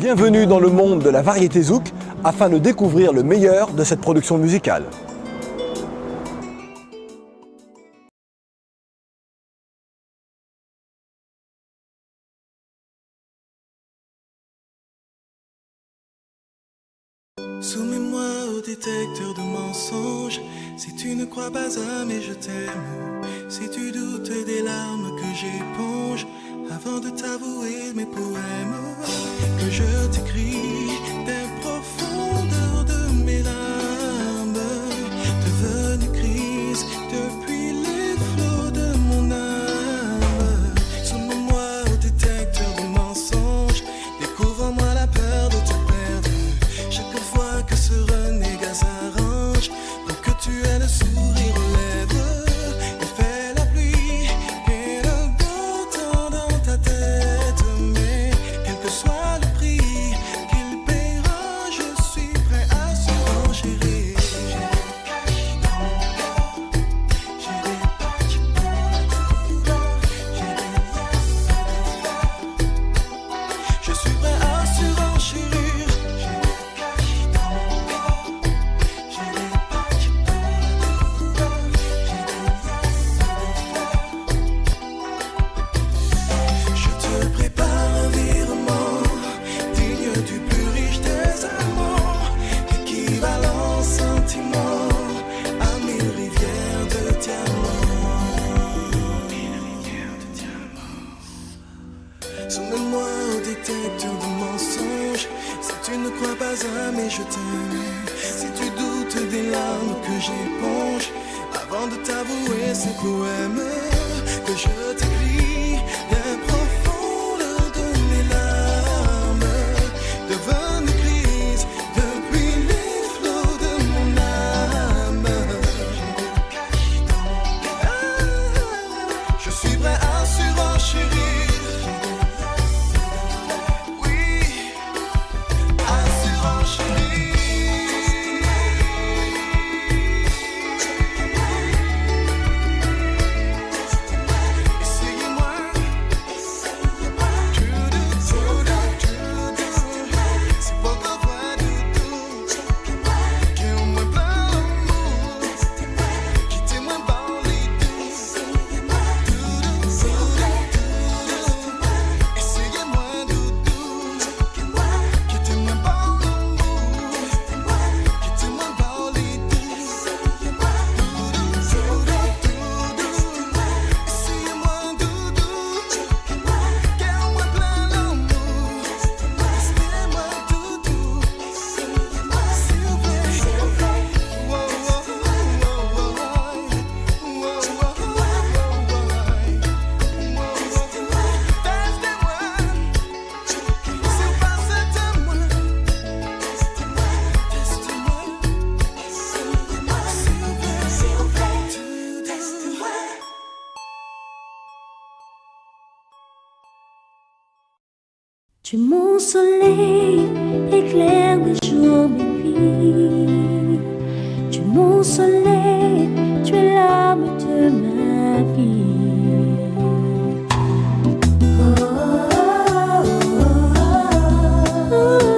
Bienvenue dans le monde de la variété zouk afin de découvrir le meilleur de cette production musicale. Soumets-moi au détecteur de mensonges. Si tu ne crois pas à mes je t'aime, si tu doutes des larmes que j'éponge avant de t'avouer mes poèmes, que je t'écris des profondeurs de mes larmes, devenues crises depuis les flots de mon âme. Soumets-moi au détecteur de mensonges, découvre-moi la peur de te perdre. Chaque fois que ce renégat s'arrange pour que tu aies le sourire aux lèvres, il fait la pluie et le beau temps dans ta tête. Mais quel que soit le prix qu'il paiera, je suis prêt à surenchérir. J'ai des patchs, je suis prêt à surenchérir. Soumets-moi au détecteur de mensonges. Si tu ne crois pas à mes je t'aime, si tu doutes des larmes que j'éponge avant de t'avouer ces poèmes, que je t'écris des profondeurs de mes larmes, devenues crises depuis les flots de mon âme. Je suis prêt à surenchérir. Tu es mon soleil, éclaire mes jours, mes nuits. Tu es mon soleil, tu es l'âme de ma vie. Oh, oh, oh, oh,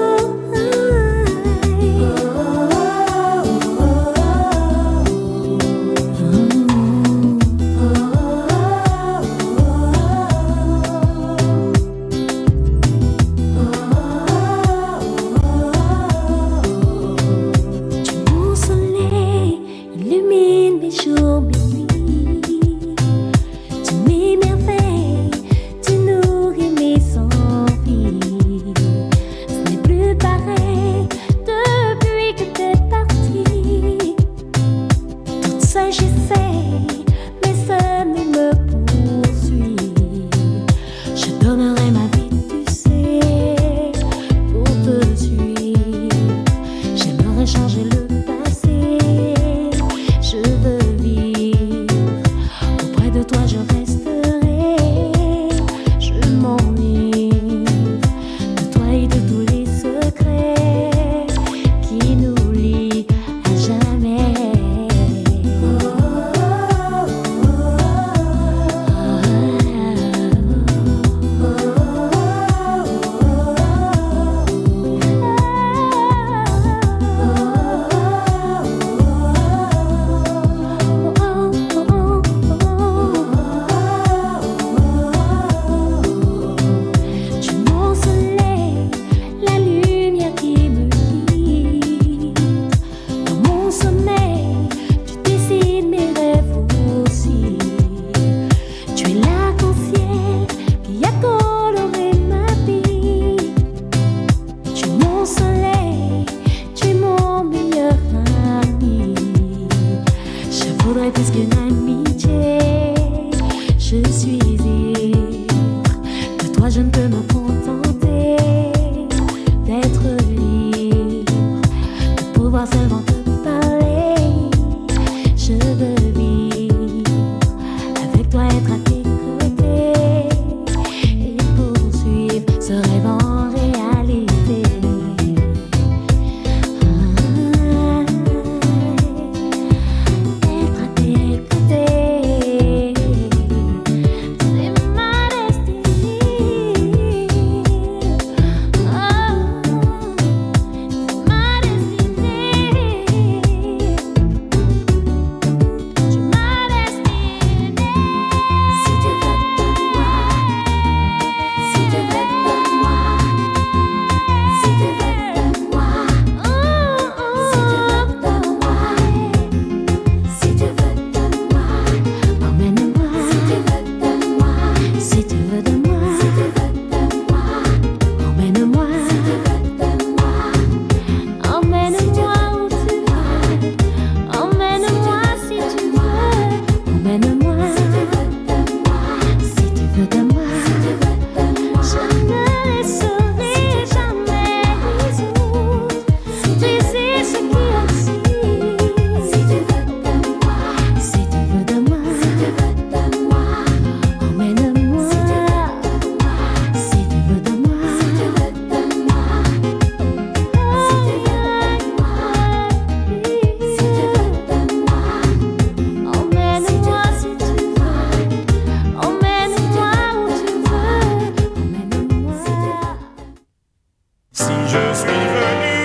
Si je suis venu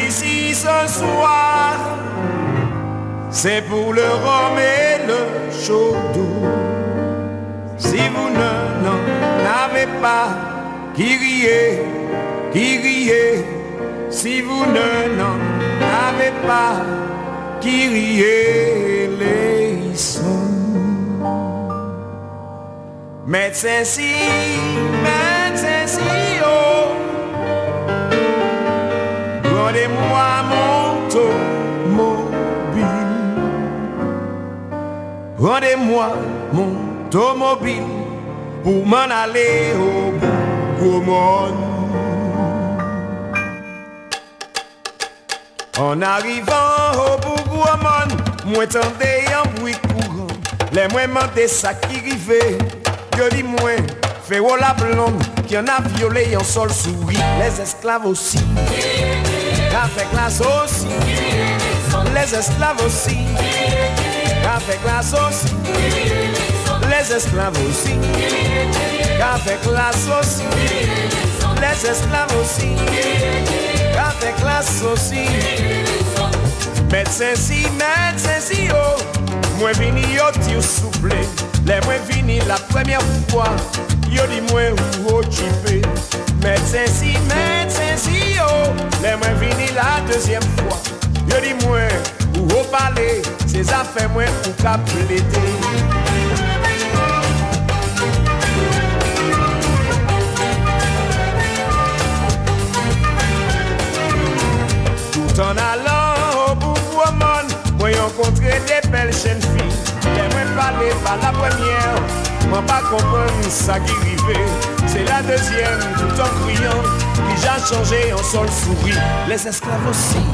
ici ce soir, c'est pour le rhum et le chaud d'eau. Si vous n'en avez pas, qui riez. Si vous n'en avez pas, qui riez les sons. Médecin si, oh, rendez-moi mon automobile. Rendez-moi mon automobile pour m'en aller au bout du monde. En arrivant au bout du monde, moi tendais un bruit courant. Les moins mentés ça qui rivait. Je dis moi, fais la blonde qui en a violé en sol souris. Les esclaves aussi, avec la sauce. Les esclaves aussi, avec la sauce. Les esclaves aussi, avec la sauce. Les esclaves aussi, avec la sauce. Médecin si, oh, moi vini yo ti souple. Les moi vini la première fois, yo di moi ou occupé. Médecin si, oh, les moi vini la deuxième fois, yo di moi ou au palais, ces affaires moi ou cap l'été. Tout en allant au bout du monde, moi rencontré des belles jeunes filles. Les moi parler par la première, moi pas comprendre ça qui rivait. C'est la deuxième, tout en criant, qui j'ai changé en sol souris. Les esclaves aussi,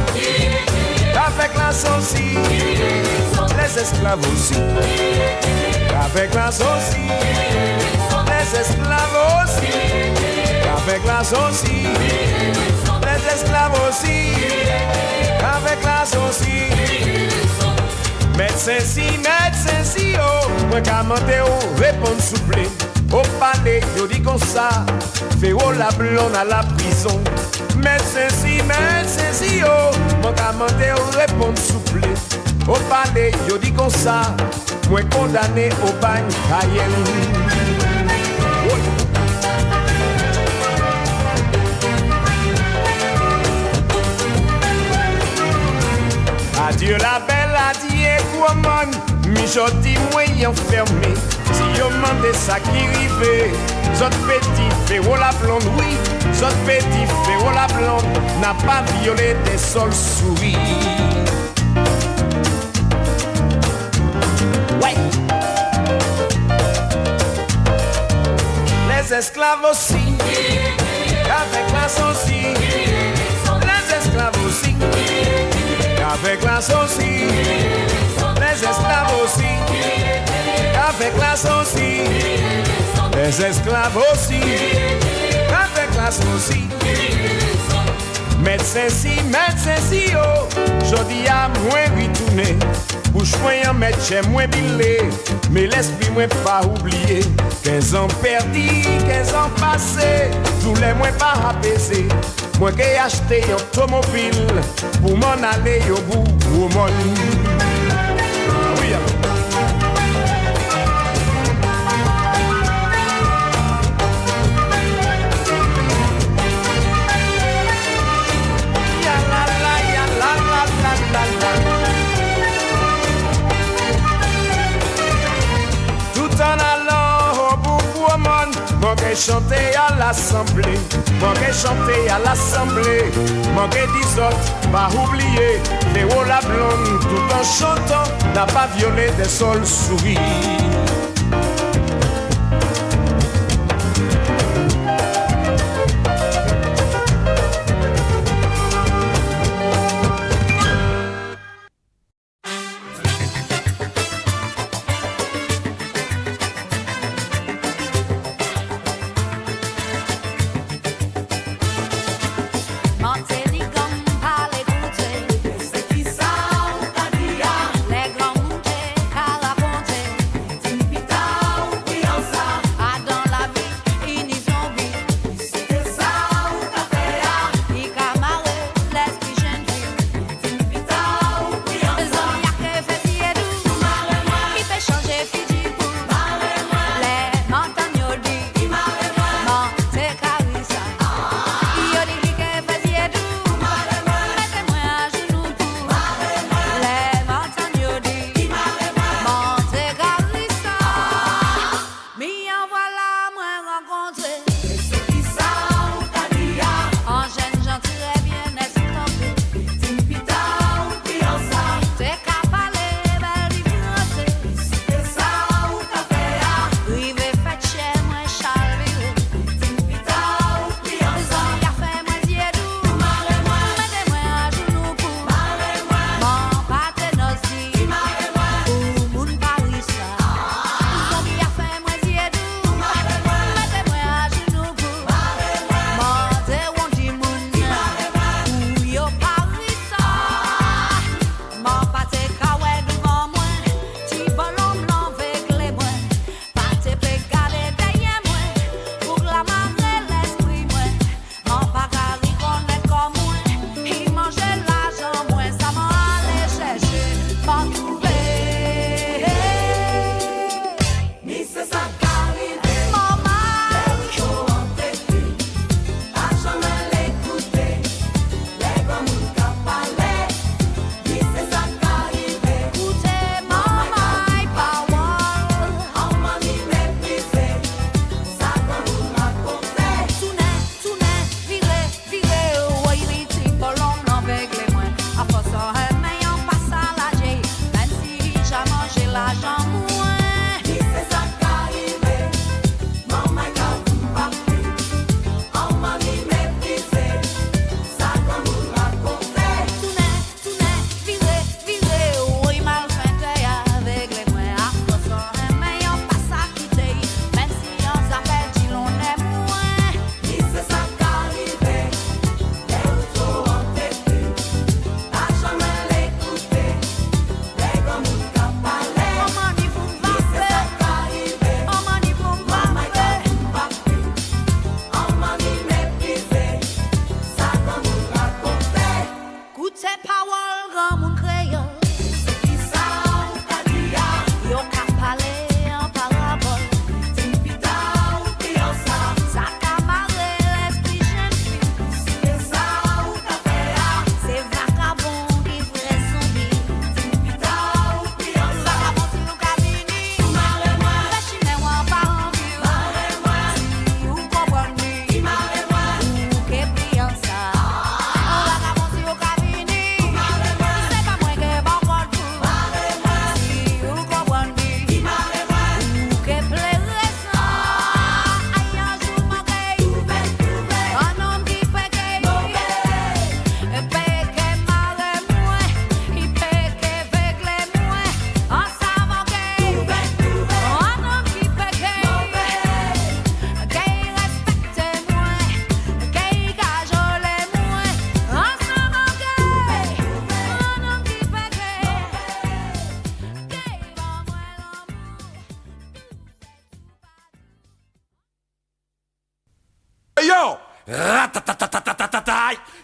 avec la sauce. Les esclaves aussi, avec la sauce. Les esclaves aussi, avec la sauce. Les esclaves aussi, avec la sauce. Médecin si, oh, moi qu'à ou répondre souple. Au palais, yo dit comme ça, fait la blonde à la prison. Médecin si, oh, moi qu'à ou répondre souple. Au palais, yo dit comme ça, moi condamné au bagne Cayenne. Adieu la belle, adieu woman, mijotti moi enfermé. Si yo mande ça qui rive, zot petit fait la blonde, oui, zot petit fait la blonde, n'a pas violé des sols souris. Ouais. Les esclaves aussi, avec la sauce. Les esclaves aussi, avec la sauce. Les esclaves aussi, avec la sauce. Les esclaves aussi, avec la sauce. Médecin si, oh, jodi a moins retourné. Bouche moyen mettre chez moi bilé, mais l'esprit moi pas oublié. 15 ans perdus, 15 ans passés, tous les mois pas apaisés. Moi qui ai acheté un automobile pour m'en aller au bout du monde. Oui, tout en allant au bout du monde, moi qui chanter à l'assemblée, moi qui chanter à l'assemblée, moi qui dis autres, pas oublier, Théo la blonde, tout en chantant, n'a pas violé des sols souris.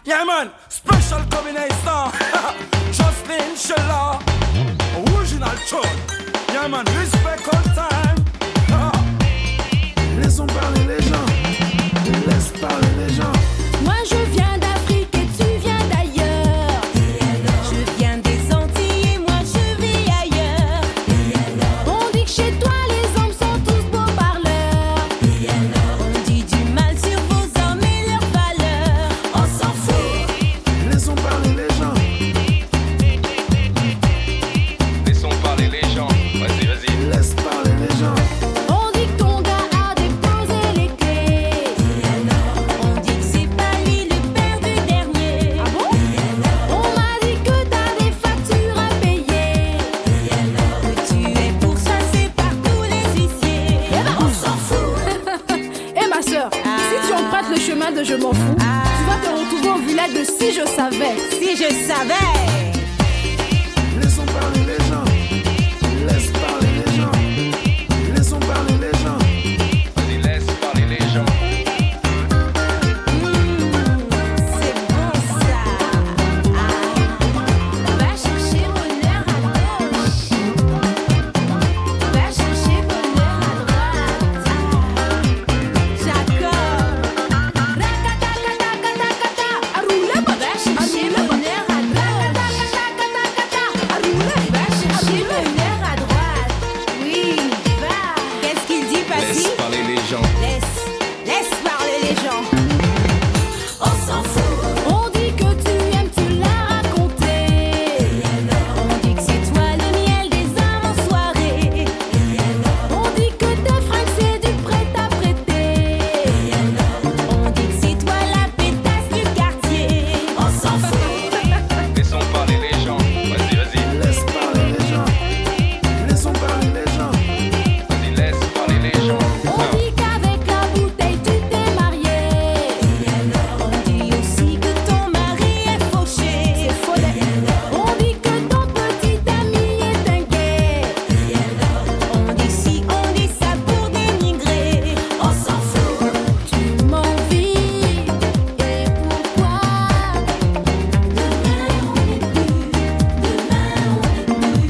Yeah man, special combination. Jocelyn Sheila, original tune. Yeah man, respect all time. Laissons parler les gens. Laisse parler les gens. Moi je viens d'Afrique et tu viens d'ailleurs. Je viens des Antilles et moi je vis ailleurs. On dit que chez toi les hommes sont tous beaux parleurs. On dit du mal sur vos hommes et leurs valeurs. On s'en fout. Laissons parler les gens. Laissons parler les gens. Vas-y, vas-y. Laisse parler les gens. On dit que ton gars a déposé les clés. On dit que c'est pas lui le père du dernier. Ah bon? On m'a dit que t'as des factures à payer. Que tu es pourchassé par tous les huissiers. Eh ben on s'en fout. Eh ma soeur, si tu empruntes le chemin de je m'en fous, tu vas te retrouver au village de Si je savais. Si je savais. Laissons parler les gens. Laisse parler les gens. Laissons parler les gens. Vas-y, laisse parler les gens. C'est bon ça. Va chercher bonheur à gauche. Va chercher bonheur à droite. Jacob. Racatacatakata. Arroule. Va chercher bonheur à droite. Racatacatakata. Arroule. Va chercher bonheur à droite. Oui, va. Qu'est-ce qu'il dit, Paty? Laisse parler les gens. Laisse parler les gens. On s'en fout. On dit que tu aimes, tu l'as raconté. On dit que c'est toi le miel des hommes en soirée. On dit que tes fringues c'est du prêt-à-prêter. On dit que c'est toi la pétasse du quartier. On s'en fout. Laissons parler les gens. Vas-y, vas-y. Laisse parler les gens. Laissons parler les gens. Vas-y, laisse parler les gens. On dit qu'avec la bouteille tu t'es marié. On dit aussi que ton mari est fauché. C'est faux. On dit que ton petit ami est un gay. On dit si, on dit ça pour dénigrer. On s'en fout. Tu m'envies. Et pourquoi? Demain on est plus.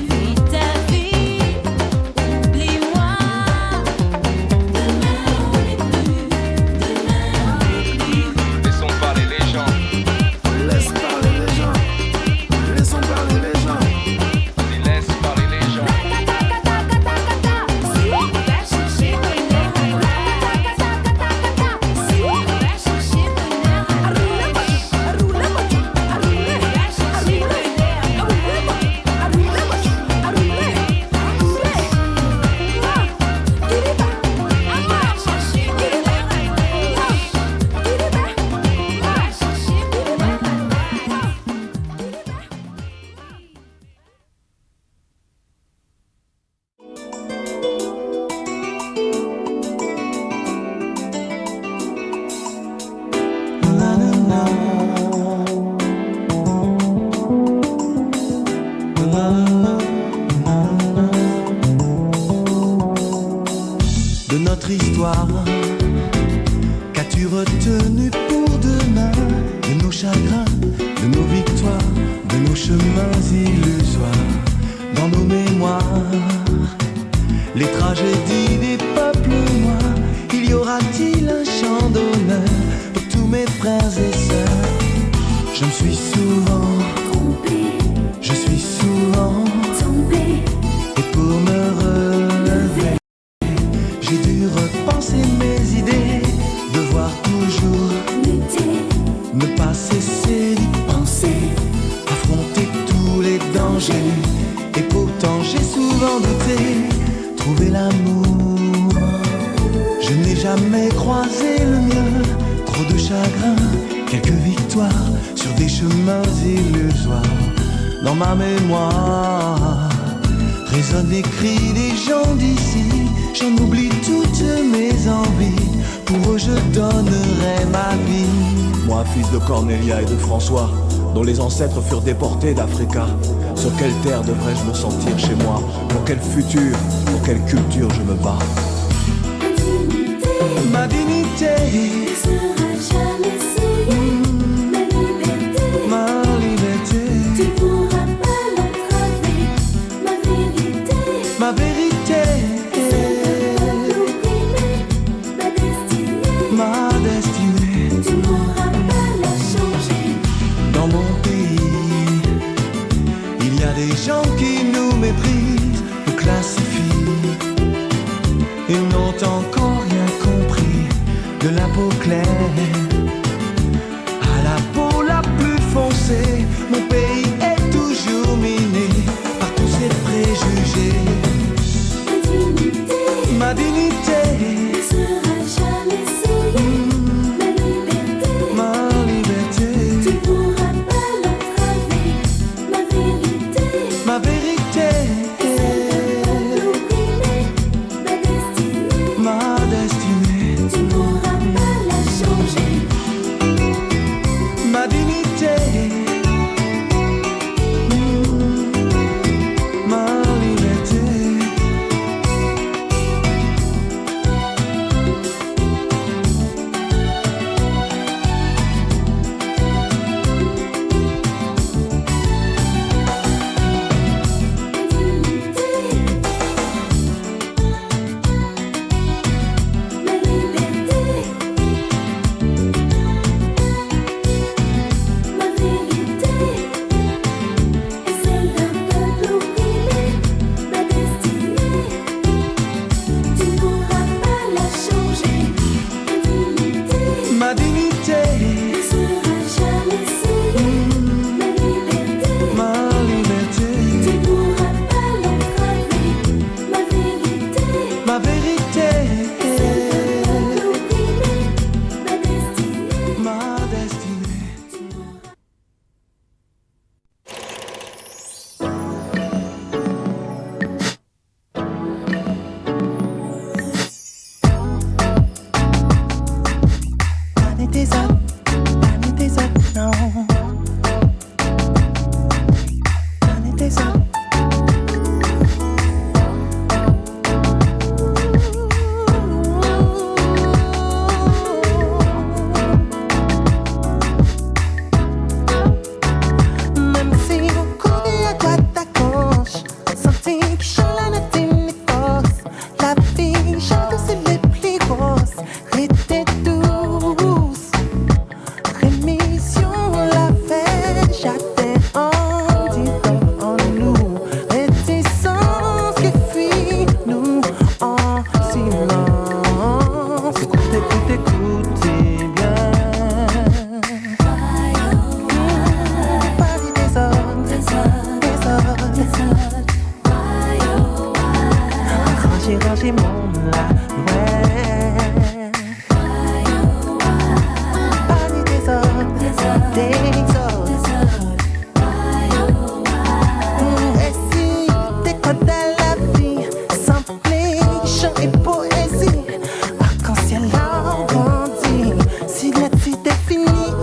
Vis ta vie. Oublie-moi. Laissons parler les gens. Laisse parler les gens. Laissons parler les gens. Vas-y, laisse parler les gens. Va chercher bonheur à droite. Va chercher bonheur à droite. Va chercher bonheur De notre histoire, qu'as-tu retenu pour demain? De nos chagrins, de nos victoires, de nos chemins illusoires, dans nos mémoires, les tragédies des peuples noirs. Il y aura-t-il un chant d'honneur pour tous mes frères et sœurs? Je me suis souvent Trompé, je suis souvent tombé, et pour me relever, j'ai dû repenser mes idées, devoir toujours lutter, ne pas cesser d'y penser, affronter tous les dangers. Et pourtant j'ai souvent douté, trouver l'amour. Je n'ai jamais croisé le mien, trop de chagrin, quelques victoires sur des chemins illusoires. Dans ma mémoire résonnent les cris des gens d'ici. J'en oublie toutes mes envies, pour eux je donnerai ma vie. Moi, fils de Cornelia et de François, dont les ancêtres furent déportés d'Africa, sur quelle terre devrais-je me sentir chez moi? Pour quel futur, pour quelle culture je me bats? intimité. ma dignité, ne sera jamais souillée. Ma liberté, tu pourras pas l'entraver. Ma vérité, ma vérité, ma destinée, ma destinée. tu pourras pas la changer. Dans mon pays, il y a des gens qui nous méprisent, nous classifient. Ils n'ont encore rien compris de la peau claire à la peau la plus foncée. Mon pays est toujours miné par tous ces préjugés. Ma dignité, Ne sera jamais souillée. Ma liberté, tu pourras pas l'entraver. Ma vérité, ma vérité, ma destinée, ma destinée. tu pourras pas la changer. Ma dignité, ma liberté. Ma vérité est celle d'un peuple opprimé. Ma destinée, tu pourras pas la changer. Ma dignité, Ne sera jamais souillée. Ma liberté, tu ma liberté, pourras pas l'entraver. Ma vérité, ma vérité, opprimé. Ma destinée, ma destinée. non. On était seuls. Même si vous courez à droite à gauche, sentez que la note force. La vie, chacun c'est les plus grosses. Restez douce. Rémission la fait, j'attends en disant en nous. Réticence qui fuit nous en silence. Écoutez bien. Paris désordre. Rangez mon la ouais. Paris désordre. Et si t'es codes à la vie, samplé, chant et poésie, arc-en-ciel arrondi, si la suite est finie.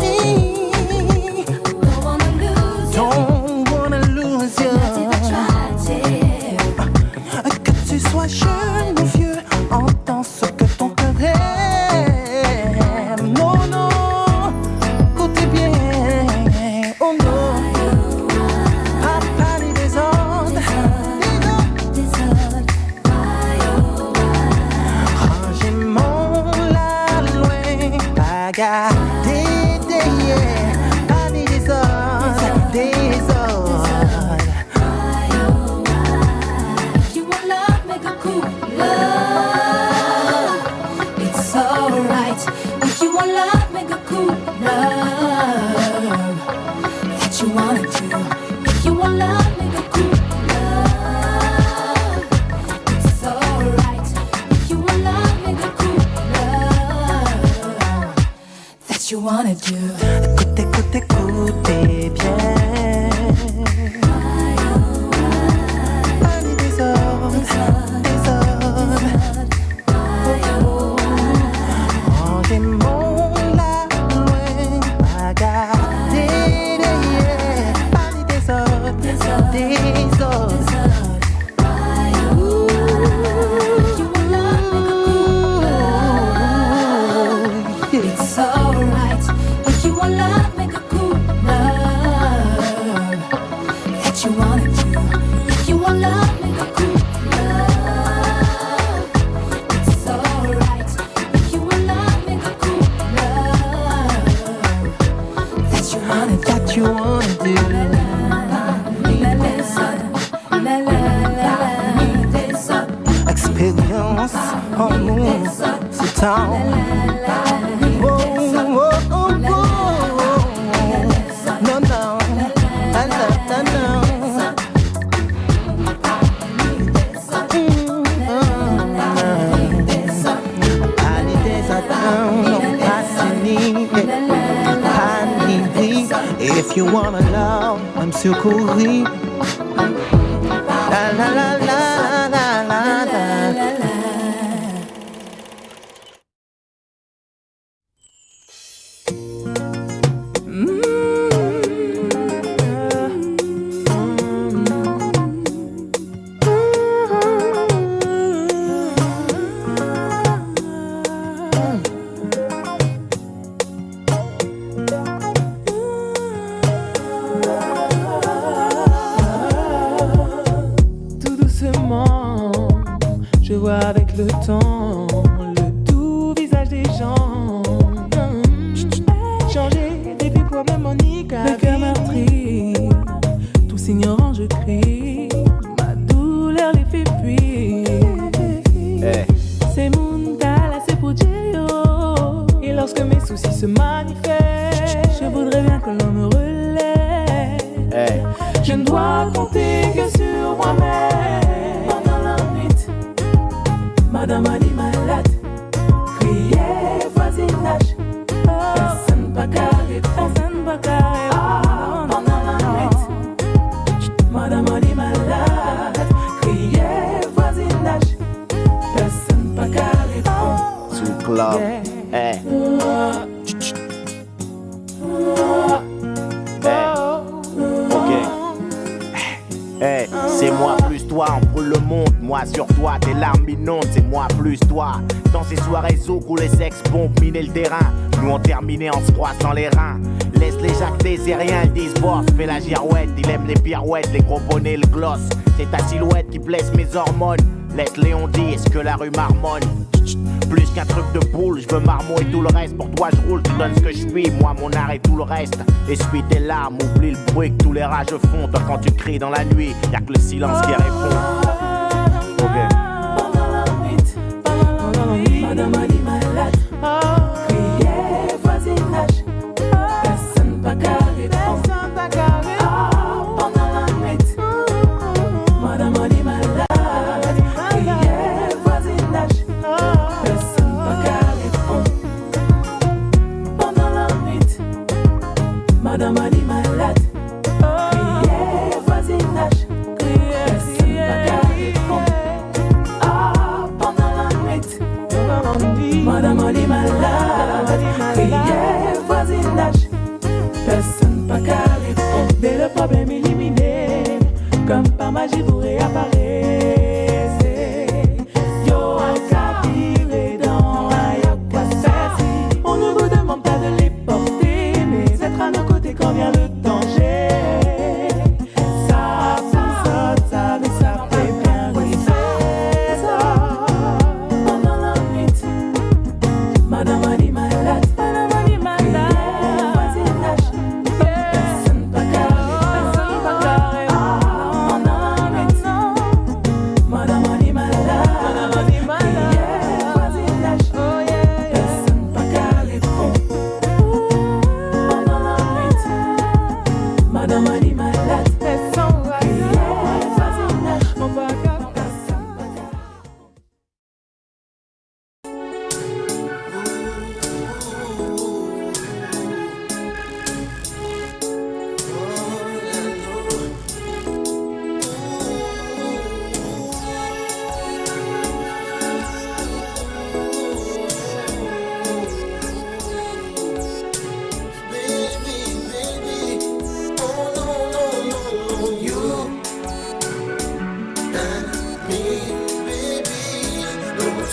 Don't wanna lose you. Que tu sois jeune ou vieux, entends ce que ton cœur aime. Non, non, écoutez bien. Oh non, à Paris des ondes. Rangez mon la loin, bagarder derrière. Paris des ondes, des ondes. If you want love, make a cool love. It's alright. If you want love, make a cool love. That you wanna do. If you want love, make a cool love. It's alright. If you want love, make a cool love. That you wanna do. Écoutez bien. Paris des ondes, des ondes. Rangez mon la loin, bagarder derrière. Paris des ondes, des ondes. If you want love, make a cool love. that you wanna do. Expérience en nous, c'est temps. Oh, oh, oh, oh. No, no, no, no. If you wanna love, I'm so cool. La la la la la la la. Avec le temps, le doux visage des gens. Changer des vies pour même Monica. Le cœur meurtri, tous ignorants je crie. Ma douleur les fait fuir. C'est mon là c'est pour Dieu. Et lorsque mes soucis se manifestent, je voudrais bien que l'on me relève. Je ne dois compter que sur moi-même. Madame a dit malade, crier voisinage. Personne pas carré, personne pas carré. Pendant la nuit, Madame a dit malade, crier voisinage. Personne pas carré. Sous le club, c'est moi plus toi, on brûle le monde. Moi sur toi, tes larmes inondent. C'est moi plus toi. Dans ces soirées zouk où les ex-bombes minaient le terrain, nous on terminait en se froissant les reins. Laisse les jacques désériens, ils disent boss, fais la girouette. Il aime les pirouettes, les gros bonnets, le gloss. C'est ta silhouette qui blesse mes hormones. Laisse Léon dire, est-ce que la rue marmonne? Plus qu'un truc de boule, je veux marmot et tout le reste. Pour toi je roule, tu donnes ce que je suis, moi mon art et tout le reste. Essuie tes larmes, oublie le bruit que tous les rages font. Toi quand tu cries dans la nuit, y'a que le silence qui répond. Madame a dit malade, crier voisinage. Personne pas carré, personne pas carré. Pendant la nuit, Madame a dit malade, crier voisinage. Personne pas carré. Pendant la nuit, Madame a dit malade, crier voisinage. Personne pas carré. Pendant la nuit, Madame a dit malade, crier voisinage. Personne pas carré. Dès le problème éliminé, comme par magie vous réapparaissez. Yo a captivé dans la yokwasasi. On ne vous demande pas de les porter, mais être à nos côtés quand vient le danger. Ça vous saute, ça mais ça fait bien rester ça. Pendant la nuit, Madame a dit malade, Madame a dit malade. Voisinage, personne pas carré, personne pas carré. Pendant la nuit, Madame a dit malade, Madame a dit malade. Voisinage, personne pas carré. Pendant la nuit, Madame a dit malade, personne pas carré. Voisinage, mon pas carré, personne pas carré.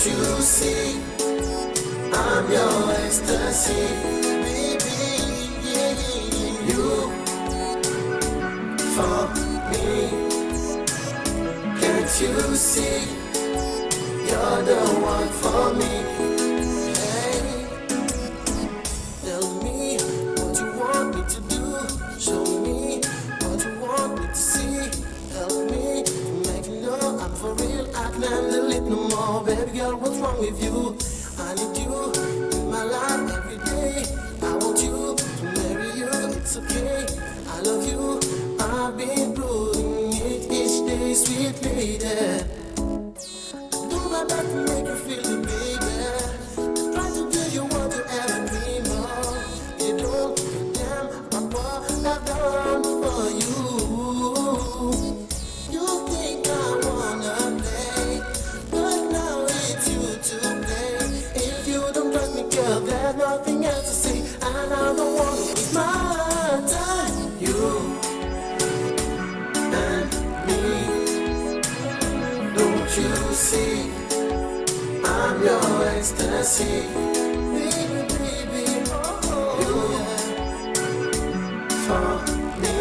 You see, I'm your ecstasy, baby. You for me, can't you see? You're the one for me. Hey, tell me what you want me to do. with you. I need you in my life every day. I want you to marry you, it's okay. I love you, I've been doing it each day, sweet lady. Do my best to make you feel it, baby. Try to give you what you ever dream of. You don't give a damn about what I've done for you. You think I wanna play, but now it's you to play. If you don't trust me, girl, there's nothing else to say, and I don't wanna waste my time. You and me, don't you see? I'm your ecstasy, baby, baby. You for me,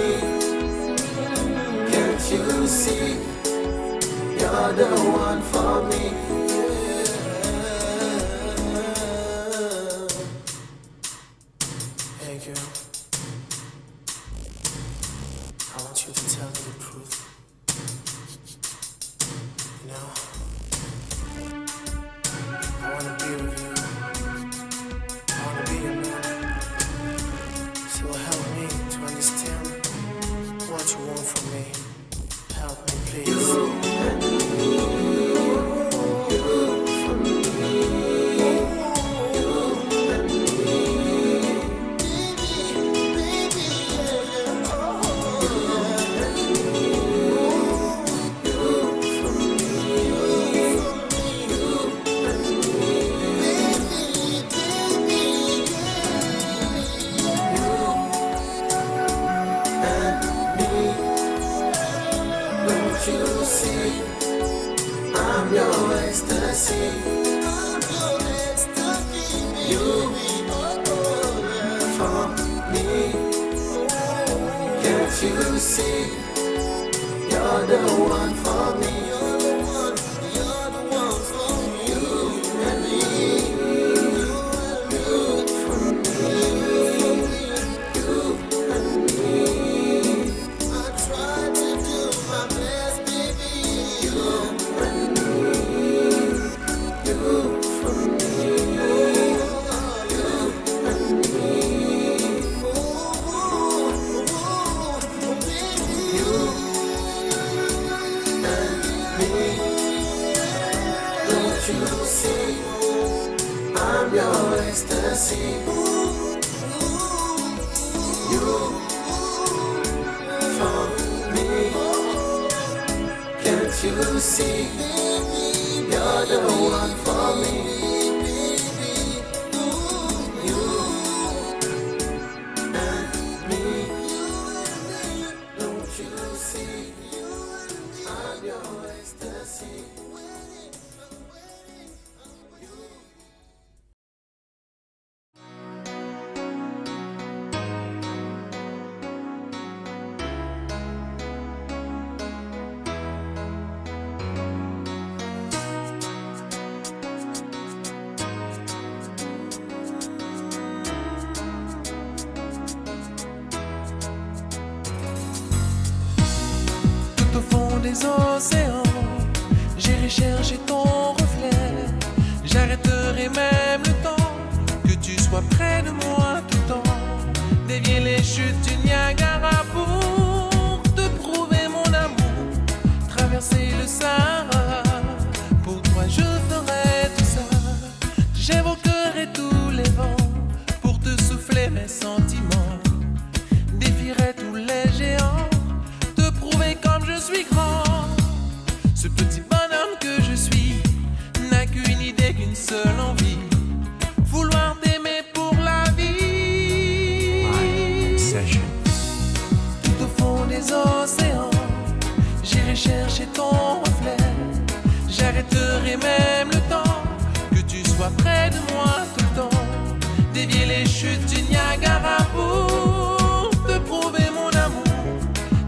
can't you see? You're the one for me. Hey girl, I want you to tell me the truth. You know, I wanna be with you. I wanna be your man. So help me to understand what you want from me. Help me, please. Don't you see? I'm your ecstasy. You for me. Can't you see? You're the one for me. You're the one for me. You and me. You for me. You and me. I try to do my best, baby. You and me. You for me. You and me. Baby. You and me. Don't you see? I'm your ecstasy. You for me. Can't you see? You're the one for me. You and me. Don't you see? I'm your ecstasy. Tout au fond des océans, j'irai chercher ton reflet. J'arrêterai même le temps, que tu sois près de moi tout le temps. Dévier les chutes du Niagara pour te prouver mon amour. Traverser le Sahara, pour toi je ferai tout ça. J'évoquerai tous les vents pour te souffler mes sentiments. Défierai tous les géants, te prouver comme je suis grand. Ce petit bonhomme que je suis n'a qu'une idée, qu'une seule envie, vouloir t'aimer pour la vie. Tout au fond des océans, j'irai chercher ton reflet. J'arrêterai même le temps, que tu sois près de moi tout le temps. Dévier les chutes du Niagara pour te prouver mon amour.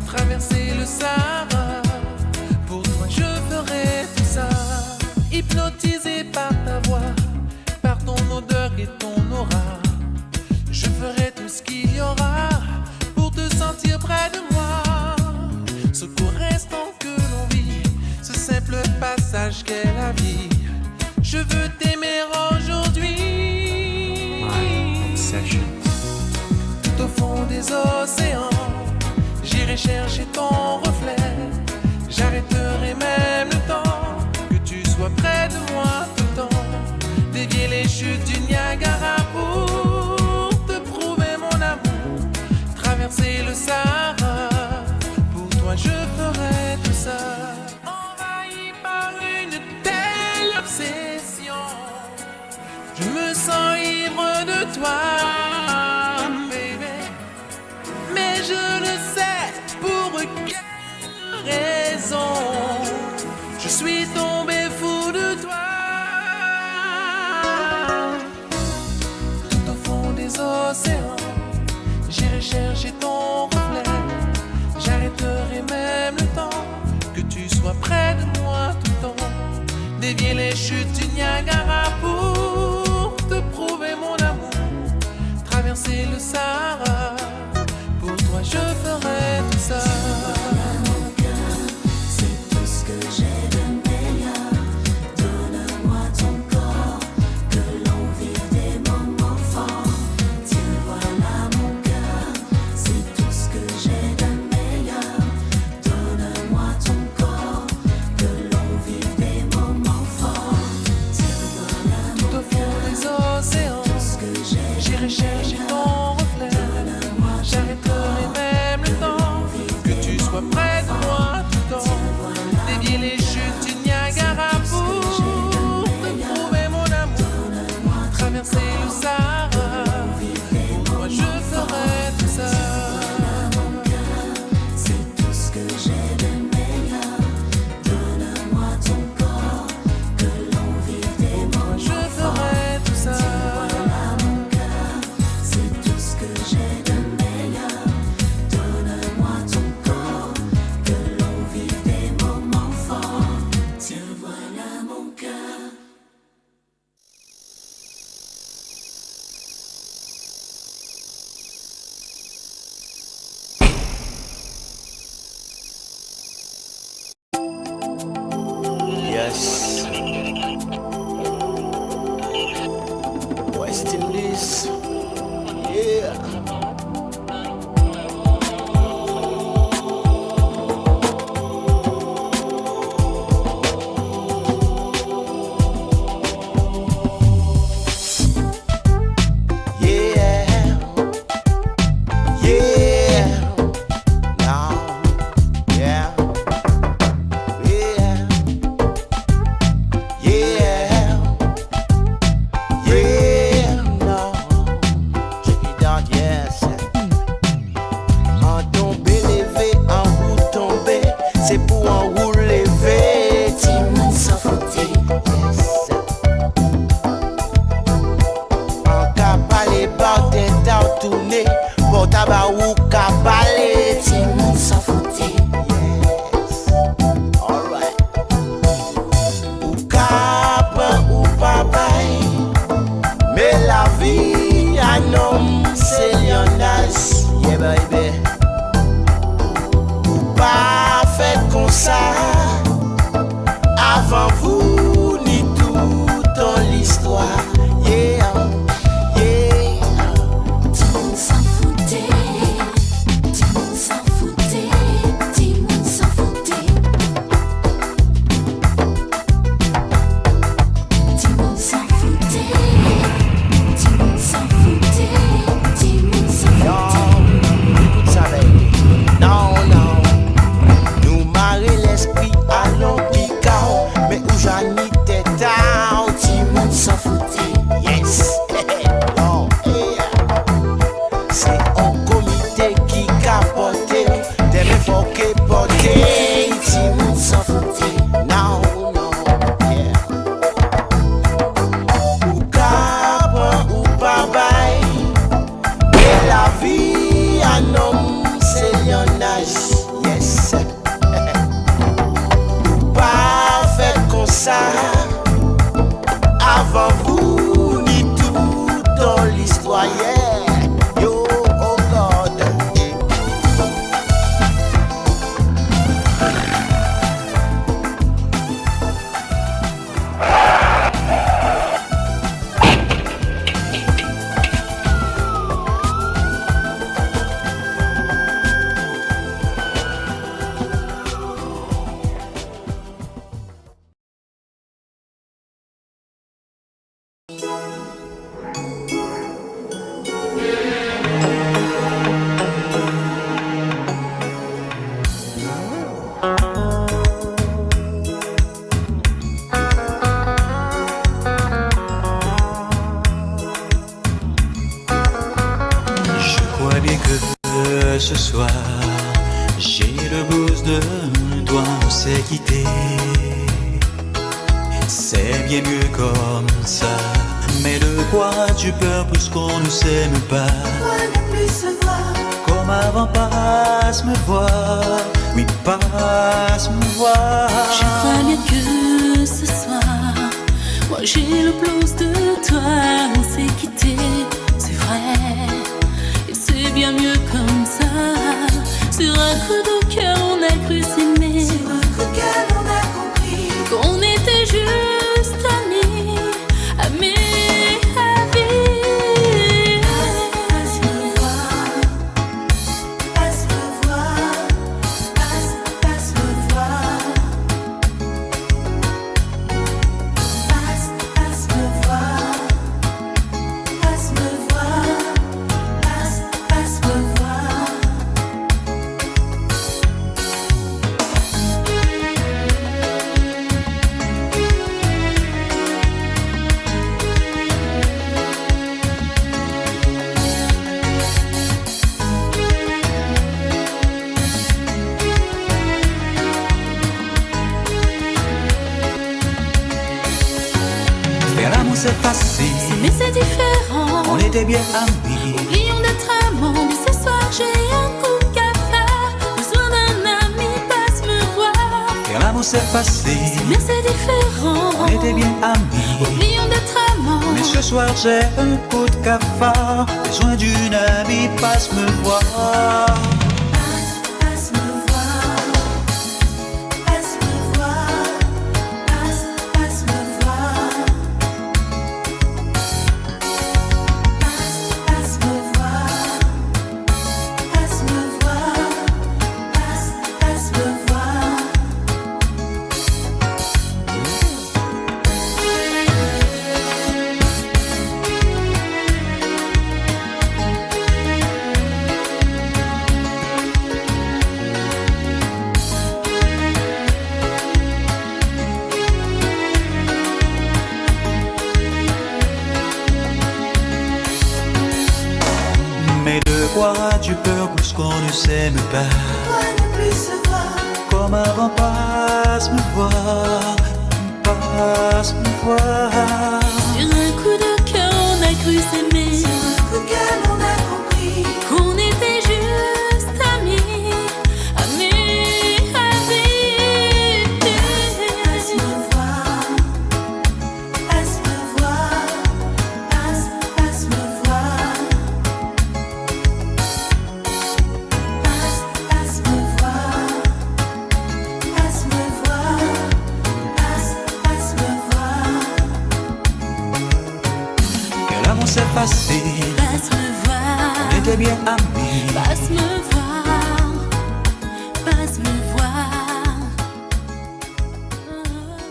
Traverser le Sahara, pour toi je ferai tout ça. Hypnotisé par ta voix, par ton odeur et ton aura, je ferai tout ce qu'il y aura pour te sentir près de moi. Ce court instant que l'on vit, ce simple passage qu'est la vie, Je veux t'aimer aujourd'hui. My obsession. Tout au fond des océans, j'irai chercher ton reflet. J'arrêterai même le temps, que tu sois près de moi tout le temps. Dévier les chutes du Niagara pour te prouver mon amour. Traverser le Sahara, pour toi je ferai tout ça. Envahi par une telle obsession, je me sens ivre de toi, baby. Mais je ne sais pour quelle raison je suis tombé fou de toi. Tout au fond des océans, j'irai chercher ton reflet. J'arrêterai même le temps, que tu sois près de moi tout le temps. Dévier les chutes du Niagara pour te prouver mon amour. Traverser le Sahara, pour toi je ferai tout ça. C'est tout ce que j'ai de meilleur. Donne-moi ton corps, que l'on vive des moments forts. Tiens, voilà mon cœur. C'est tout ce que j'ai de meilleur. Donne-moi ton corps, que l'on vive des moments forts. Tiens, voilà mon Tout au fond des océans, j'irai chercher ton reflet. J'arrêterai même le temps, que tu sois près de moi tout le temps. Dévier les chutes du Niagara pour te prouver mon amour. Traverser le Sahara, pour toi je ferai tout ça. C'est tout ce que j'ai de meilleur. Donne-moi ton corps, que l'on vive des moments Je ferai tout ça. Voilà mon cœur, c'est tout ce que j'ai de meilleur. Donne-moi ton corps, que l'on vive des moments forts. Tiens, voilà mon cœur. Yes. West Indies. Yeah. Yeah. Yeah. Now. Yeah. Yeah. Yeah, yeah, no. Check it out, yes. En tomber, lever, en roue tomber, c'est pour en roue lever. Timon sans fouter, yes. En cabale, bar d'un tourner, pour tabac ou cabale. Timon sans fouter, yes. Alright. Ou cap ou papaye, mais la vie un homme c'est Lionel, yeah baby. Ou pas fait comme ça, avant vous ni tout dans l'histoire, yeah, yeah. Timon s'en foutait, Timon s'en foutait, Timon s'en foutait. Timon s'en foutait, Timon s'en foutait, Timon s'en foutait. Non, écoute ça baby, non, non. Nous marrer laisse ce soir, j'ai le blues de toi, on s'est quitté. C'est bien mieux comme ça. Mais de quoi tu peur puisqu'on ne s'aime pas? Pourquoi ne plus se voir? Comme avant, passe me voir. Oui, passe me voir. Je crois bien que ce soir, moi j'ai le blues de toi. On s'est quitté, c'est vrai, et c'est bien mieux comme ça. Sur un coup de cœur on a cru s'aimer. Sur un coup de cœur on a compris qu'on était juste amis, amis. C'est facile, mais c'est différent. On était bien amis. Oublions d'être amants. Mais ce soir j'ai un coup qu'à faire. Besoin d'un ami, passe me voir. Faire l'amour c'est facile, mais c'est différent. On était bien amis. Oublions d'être amants. Mais ce soir j'ai un coup de cafard. Besoin d'une amie, passe me voir. Tu peur puisqu'on ne s'aime pas. Pourquoi ne plus se voir? Comme avant, passe me voir. Passe me voir. Sur un coup de cœur on a cru s'aimer. Sur un coup de cœur on a compris qu'on était juste amis, amis, amis. Passe me voir, passe me voir, passe me voir. C'est facile, passe me voir. On était bien amis. Passe me voir, passe me voir.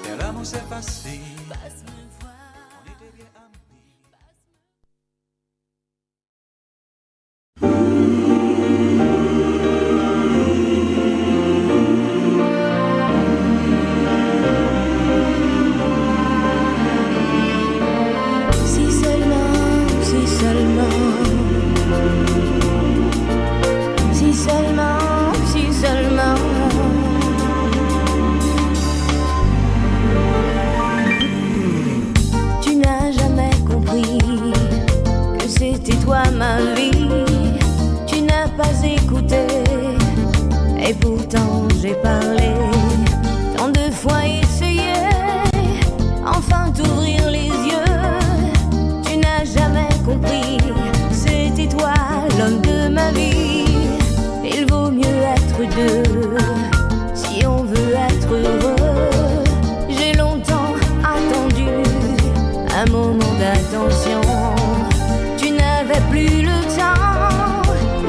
Et l'amour c'est facile, passe me voir. On était bien amis. Ma vie, tu n'as pas écouté, et pourtant j'ai parlé, tant de fois essayé, enfin t'ouvrir les yeux. Tu n'as jamais compris, c'était toi l'homme de ma vie. Il vaut mieux être deux, si on veut être heureux. J'ai longtemps attendu un moment d'attention. Plus le temps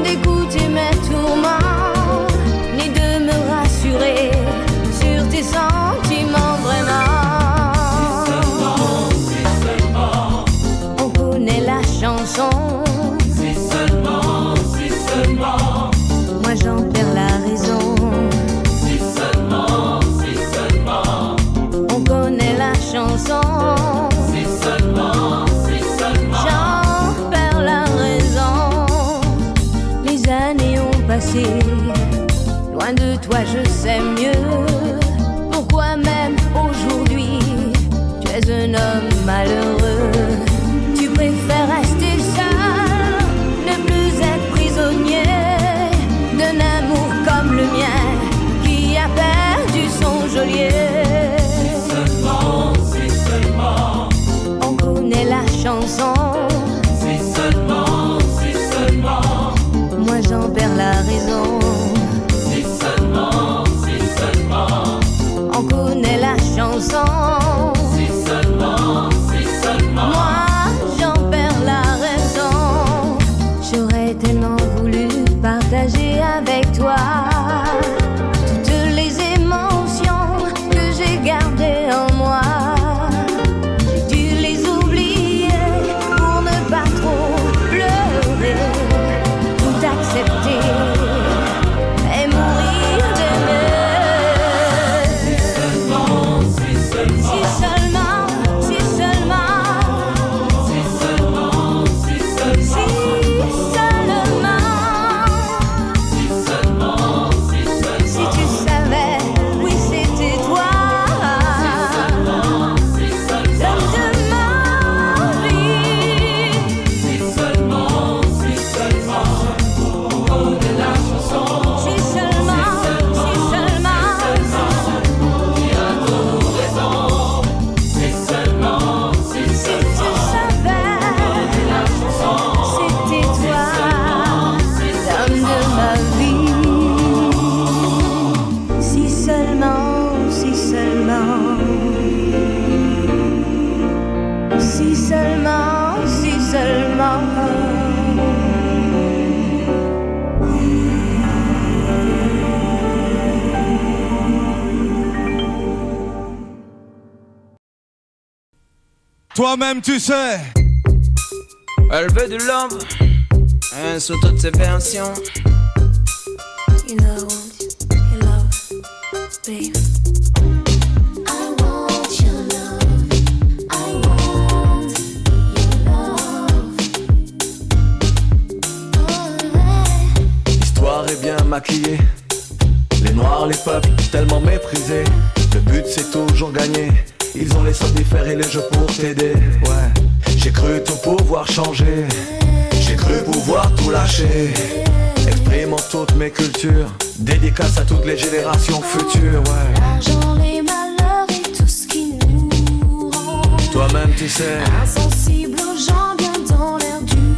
d'écouter mes tourments, ni de me rassurer sur tes sentiments vraiment. Si seulement, on connaît la chanson. Si seulement, moi j'en perds la raison. passé. Loin de toi je sais mieux. Pourquoi même aujourd'hui tu es un homme malheureux? Tu préfères rester seul, ne plus être prisonnier d'un amour comme le mien qui a perdu son geôlier. Si seulement on connaît la chanson. Si seulement moi j'en perds la raison. Si seulement on connaît la chanson. Si seulement moi j'en perds la raison. J'aurais tellement voulu partager avec toi toutes les émotions que j'ai gardées en moi. J'ai dû les oublier pour ne pas trop pleurer, tout accepter et mourir d'aimer. Si seulement, si seulement, si seulement, si seulement, si seulement, si seulement, si seulement, si tu savais, oui c'était toi. L'homme de ma vie. Si seulement, on connaît la chanson. Si seulement, si seulement, qui a trop raison. Si seulement, si tu savais, la chanson, c'était toi, l'homme de ma vie. Si seulement, si seulement, si seulement, si seulement. Toi-même tu sais. Elle veut du love, hein, sous toutes ses versions. You know I want your love, babe. I want your love. I want your love. L'histoire est bien maquillée. Les noirs, les peuples, tellement méprisés. Le but c'est toujours gagner. Ils ont les somnifères et les jeux pour t'aider. Ouais, j'ai cru tout pouvoir changer. J'ai cru pouvoir tout lâcher. Exprimant toutes mes cultures. Dédicace à toutes les générations futures. Ouais. L'argent, les malheurs et tout ce qui nous rend. Toi-même tu sais. Insensible aux gens, bien dans l'air du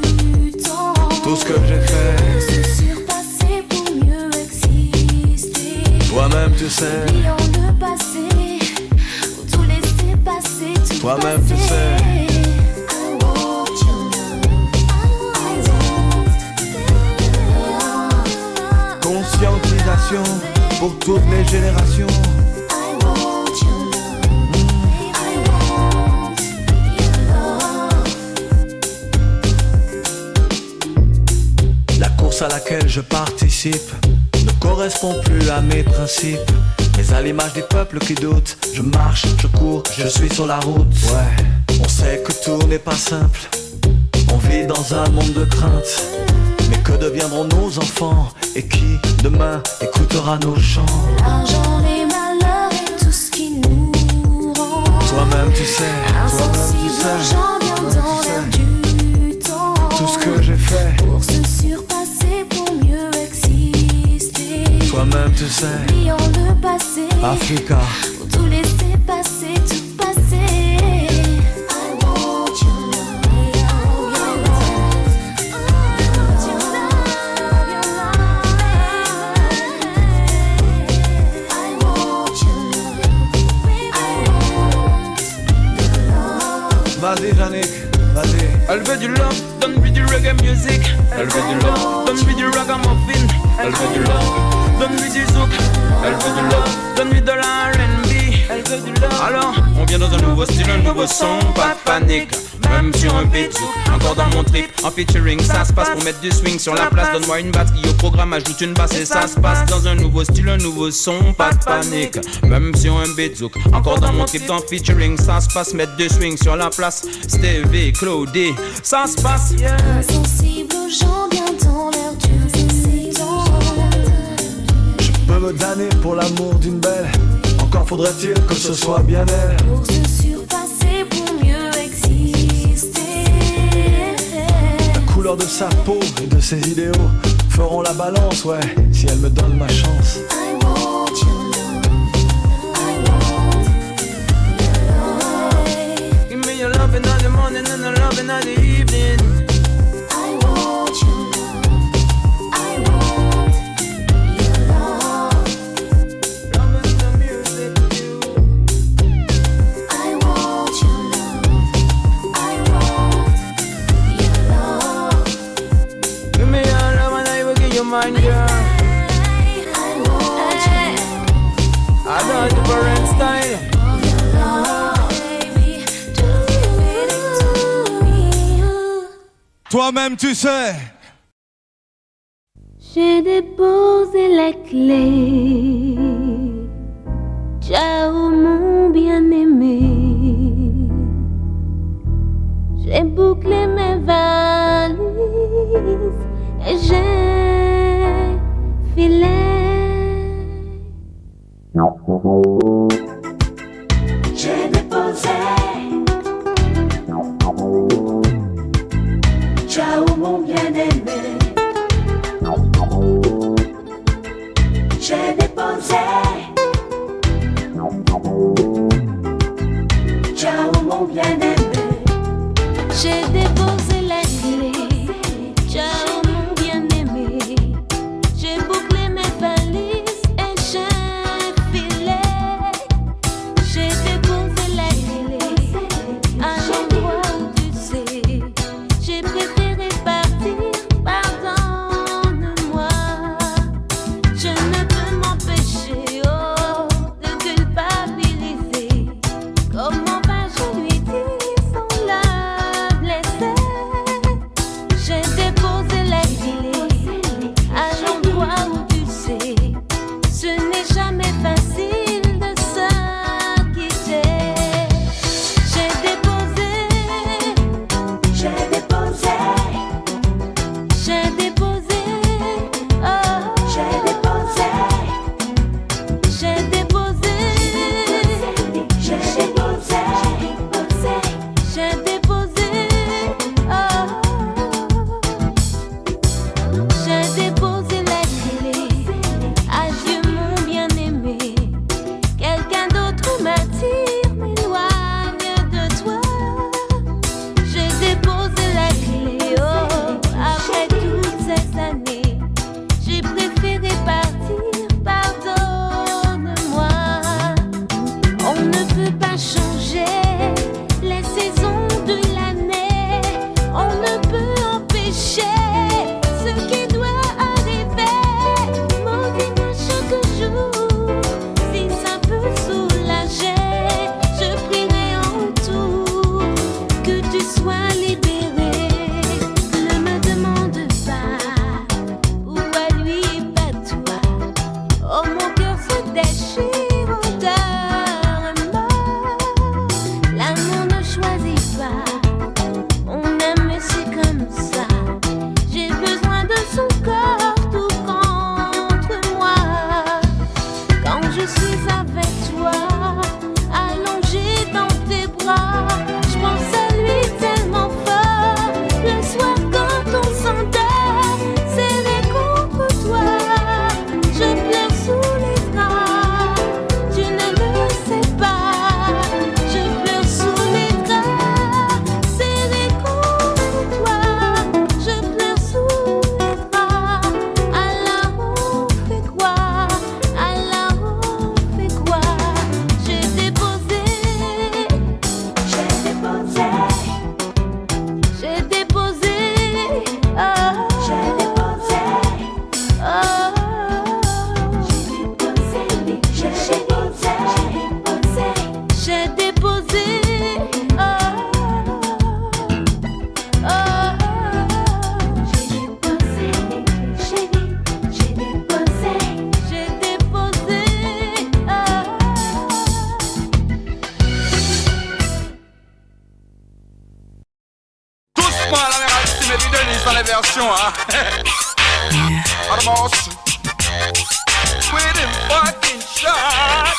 temps. Tout ce que j'ai fait. Se surpasser pour mieux exister. Toi-même tu sais. Oublions le passé, ou tout laisser passer, tout Toi-même tu passer. sais. I want your love. Conscientisation pour toutes les générations. I want your love. I want your love. La course à laquelle je participe ne correspond plus à mes principes. Mais à l'image des peuples qui doutent, je marche, je cours, je suis sur la route. Ouais, on sait que tout n'est pas simple. On vit dans un monde de crainte. Mais que deviendront nos enfants? Et qui, demain, écoutera nos chants? L'argent, les malheurs et tout ce qui nous rend. Toi-même tu sais, Insensible aux gens, bien dans l'air du temps. tout ce que j'ai fait. Pour se surpasser, pour mieux exister. Toi-même tu sais, Oublions le passé, Africa. ou tout laisser passer, tout passer. I want your love. Vas-y Yannick, vas-y. Elle veut du love, donne-lui du reggae music. Elle veut du love, donne-lui du ragamuffin. Elle veut du love, donne-lui du zouk. Elle veut du love, donne-lui de la R&B. Elle veut du love. Alors, on vient dans un nouveau style, un nouveau son, pas de panique. Même sur un beat zouk, encore dans mon trip. En featuring, ça se passe pour mettre du swing sur la place. Donne-moi une batterie au programme, ajoute une basse et ça se passe dans un nouveau style, un nouveau son, pas de panique. Même sur un beat zouk, encore dans mon trip, dans featuring, ça se passe, mettre du swing sur la place. Stevie, Claudie, ça se passe, yeah. Insensible aux gens, bien dans l'air du temps. même damné pour l'amour d'une belle. Encore faudrait-il que ce soit bien elle. Pour se surpasser, pour mieux exister. La couleur de sa peau et de ses idéaux feront la balance, ouais, si elle me donne ma chance. I want your love. I want your love. Give me your love in the morning and your love in the evening. I want your love. I want your love. Love is the music you. I want your love. I want your love. Give me your love and I will give you mine, girl. I want your love. I got a different style. Your love, baby. Do it to me. Toi-même tu sais. J'ai déposé les clés. Ciao mon bien-aimé. J'ai bouclé mes valises et j'ai filé. J'ai déposé. Ciao mon bien-aimé. J'ai déposé. Ciao mon bien-aimé. J'ai déposé les clés. Ciao mon bien-aimé. J'ai bouclé mes valises et j'ai filé. J'ai déposé les clés à l'endroit où tu sais. J'ai préféré partir, pardonne-moi. Je ne peux m'empêcher de culpabiliser. Comment vas-je lui dire sans la blesser? J'ai déposé les clés à l'endroit où tu sais. Ce n'est jamais facile de se quitter. J'ai déposé. J'ai déposé. J'ai déposé. Oh. J'ai déposé. J'ai déposé. J'ai déposé. J'ai déposé. Oh. J'ai déposé les clés. Adieu mon bien-aimé. Quelqu'un d'autre m'attire, m'éloigne de toi. J'ai déposé la clé, oh, après toutes ces années. J'ai préféré partir, pardonne-moi. On ne peut pas changer les saisons de l'année. On ne peut empêcher ce qui doit arriver. Maudit chaque jour, si ça peut soulager, je prierai en tout que tu sois libéré. Ne me demande pas pourquoi lui et pas toi. Oh mon cœur se déchire ardemment. L'amour ne choisit pas, on aime c'est comme ça. J'ai besoin de son corps tout contre moi. Quand je suis avec toi, allongée dans tes bras, je pense à lui tellement fort. Le soir quand on s'endort, serré contre toi, je pleure sous les draps. Tu ne le sais pas, je pleure sous les draps, serré contre toi, je pleure sous les draps. Alors on fait quoi? Alors on fait quoi? J'ai déposé. J'ai déposé. J'ai déposé. Oh. J'ai déposé. Oh. J'ai déposé. J'ai déposé. J'ai déposé. Oh. Oh. J'ai déposé. J'ai déposé. J'ai déposé. Oh. Doucement la mère Alcime et Denis dans les versions, hein. Vamos. with him fucking shot.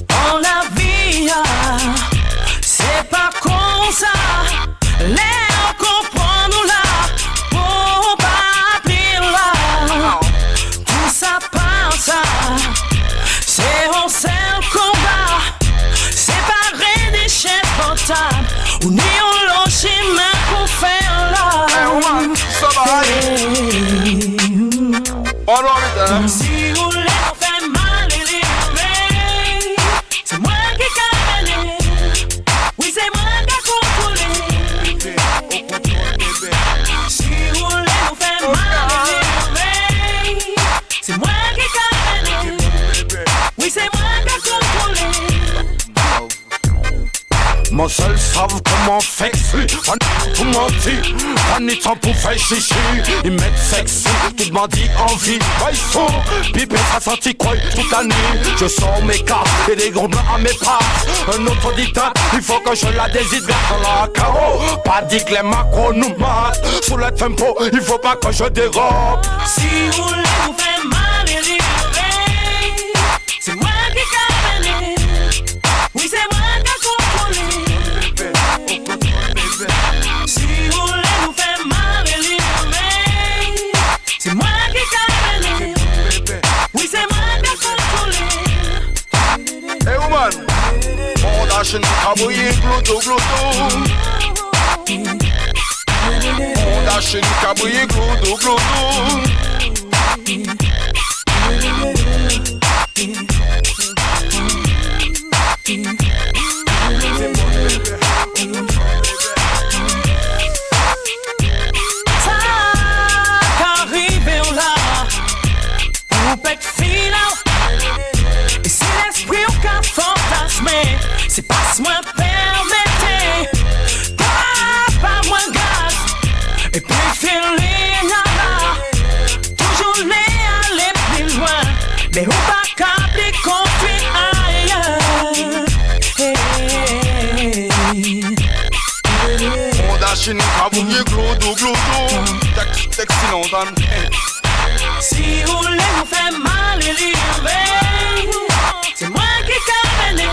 En la vie, c'est pas comme ça. L'air comprendre là, pour pas appeler là. Tout ça passe, c'est un seul combat. C'est pas rien des chefs portables. On est en chemin pour faire là. Si vous voulez faire mal et les c'est moi qui câble. Oui, c'est moi qui contrôle. Si vous voulez nous faire mal et les c'est moi qui câble. Oui, c'est moi qui contrôle. Mon seul savent comment faire on tout menti, on est temps pour faire chichi. Ils mettent sexy, tout bandit en vie. Ils sont pipé, ça senti quoi toute la nuit. Je sors mes cartes et des gros blancs à mes pas. Un autre dictat, il faut que je la déside vers la carreau. Pas dit que les macros nous matent. Sous le tempo, il faut pas que je dérobe. Si vous voulez vous faire mal et livrer, c'est moi qui câble. Oui, c'est moi qui contrôle. Si vous voulez nous faire mal et livrer, c'est moi qui câble. Oui, c'est moi qui contrôle. Hey woman, on dash in Kabouye, gloutou, gloutou. On dash in Kabouye, gloutou, gloutou. C'est pas moi permettez, pas moins gaz. Et puis feeling là, toujours les aller plus loin. Mais on pas câbler construit ailleurs. On dash in Kabouye, gloutou, gloutou. Texte longtemps. Si vous voulez vous faire mal et livrer, c'est moi qui câble.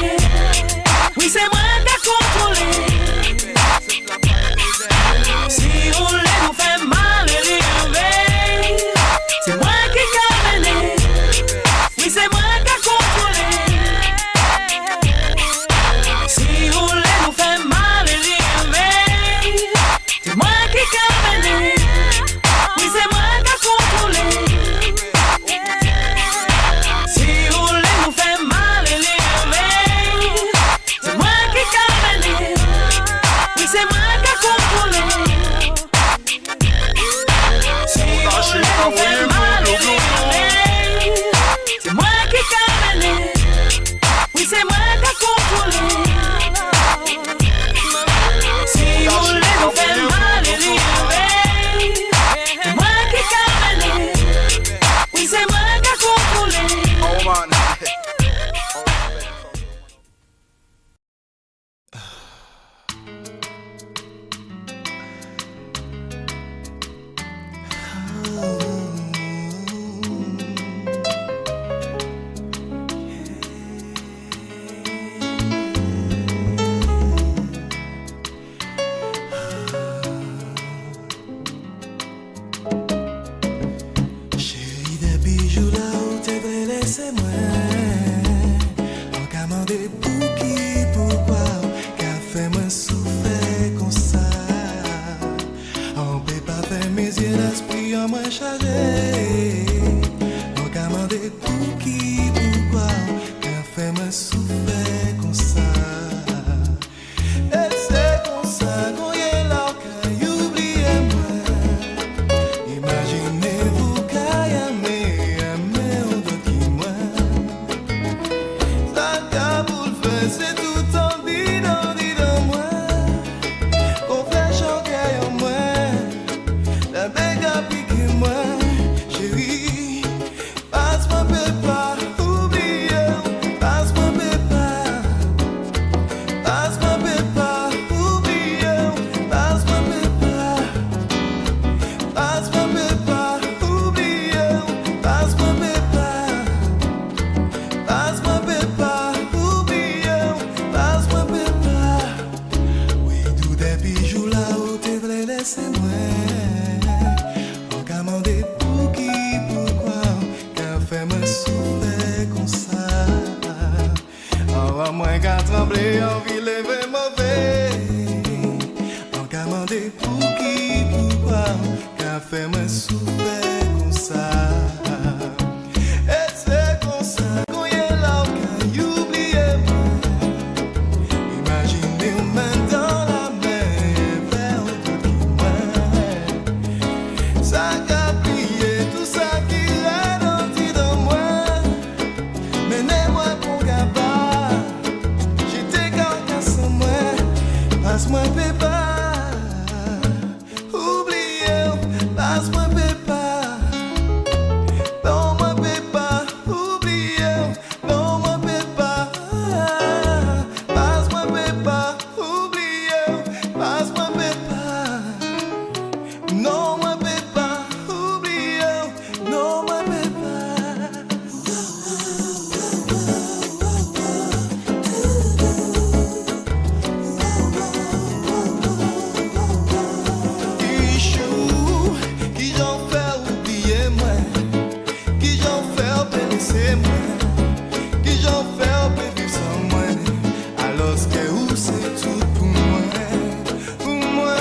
Oui, c'est moi qui contrôle. Si vous voulez vous faire mal et livrer, c'est moi qui câble. Oui, c'est moi qui contrôle. Si vous voulez vous faire mal et livrer, c'est moi qui câble. Oui, c'est moi qui contrôle. Pas moins qu'à trembler, envie lever mauvais. En qu'à demander pour qui, pourquoi, qu'à faire me souffrir comme ça. Et c'est comme ça qu'on y est là, qu'on y oublie moi. Imaginez une main dans la mer, vers de moi. Ça qu'a plié, tout ça qui ralentit dans moi. Menez-moi pour gaba, j'étais quand sans moi. Passe-moi pépa, oubliez, passe-moi pépa. Donne-moi pépa, oubliez, donne-moi pépa. Passe-moi pépa, oubliez, passe-moi pépa. Non, moi pépa, oubliez, non, moi pépa. Qui j'en fais oublier moi, qui j'en fais blesser moi, qui j'en fais vivre sans moi, alors que où c'est tout pour moi,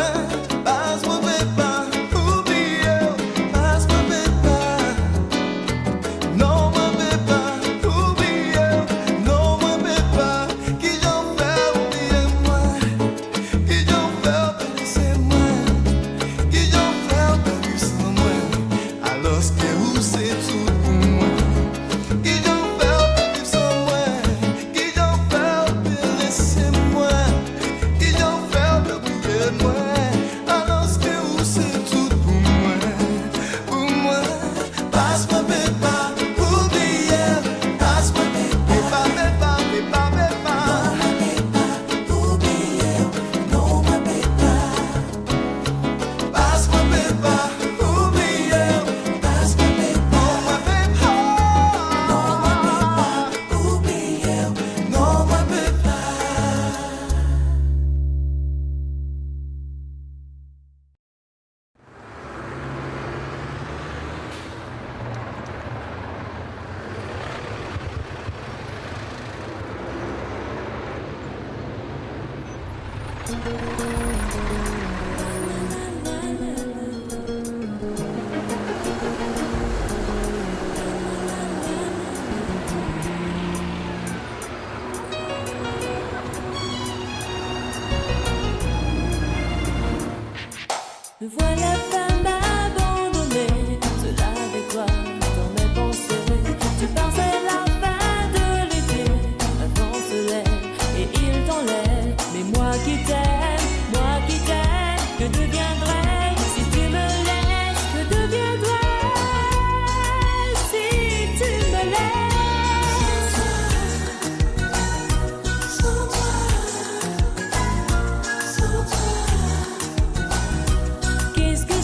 passe-moi pépa, oubliez, passe-moi pépa, non moi pépa, oubliez, non moi pépa, qui j'en fais oublier moi, qui j'en fais blesser moi. Qui j'en fais perdu sans moi, alors que où c'est tout pour moi. Qui j'en fais perdu sans moi, qui j'en fais laisser moi, qui j'en fais oublier moi, alors que où c'est tout pour moi, passe-moi pépa, oubliez, passe-moi pépa, pépa, pépa, pépa, oubliez, non moi pépa. Passe-moi pépa, oubliez, passe-moi pépa, non moi pépa, oubliez, non moi pépa. Me voilà femme abandonnée, seule avec toi dans mes pensées. Tu pensais la fin de l'été, un vent se lève et il t'enlève. Mais moi qui t'aime, que deviendrai si tu me laisses? Que deviendrai si tu me laisses? Sans toi, sans toi. Qu'est-ce que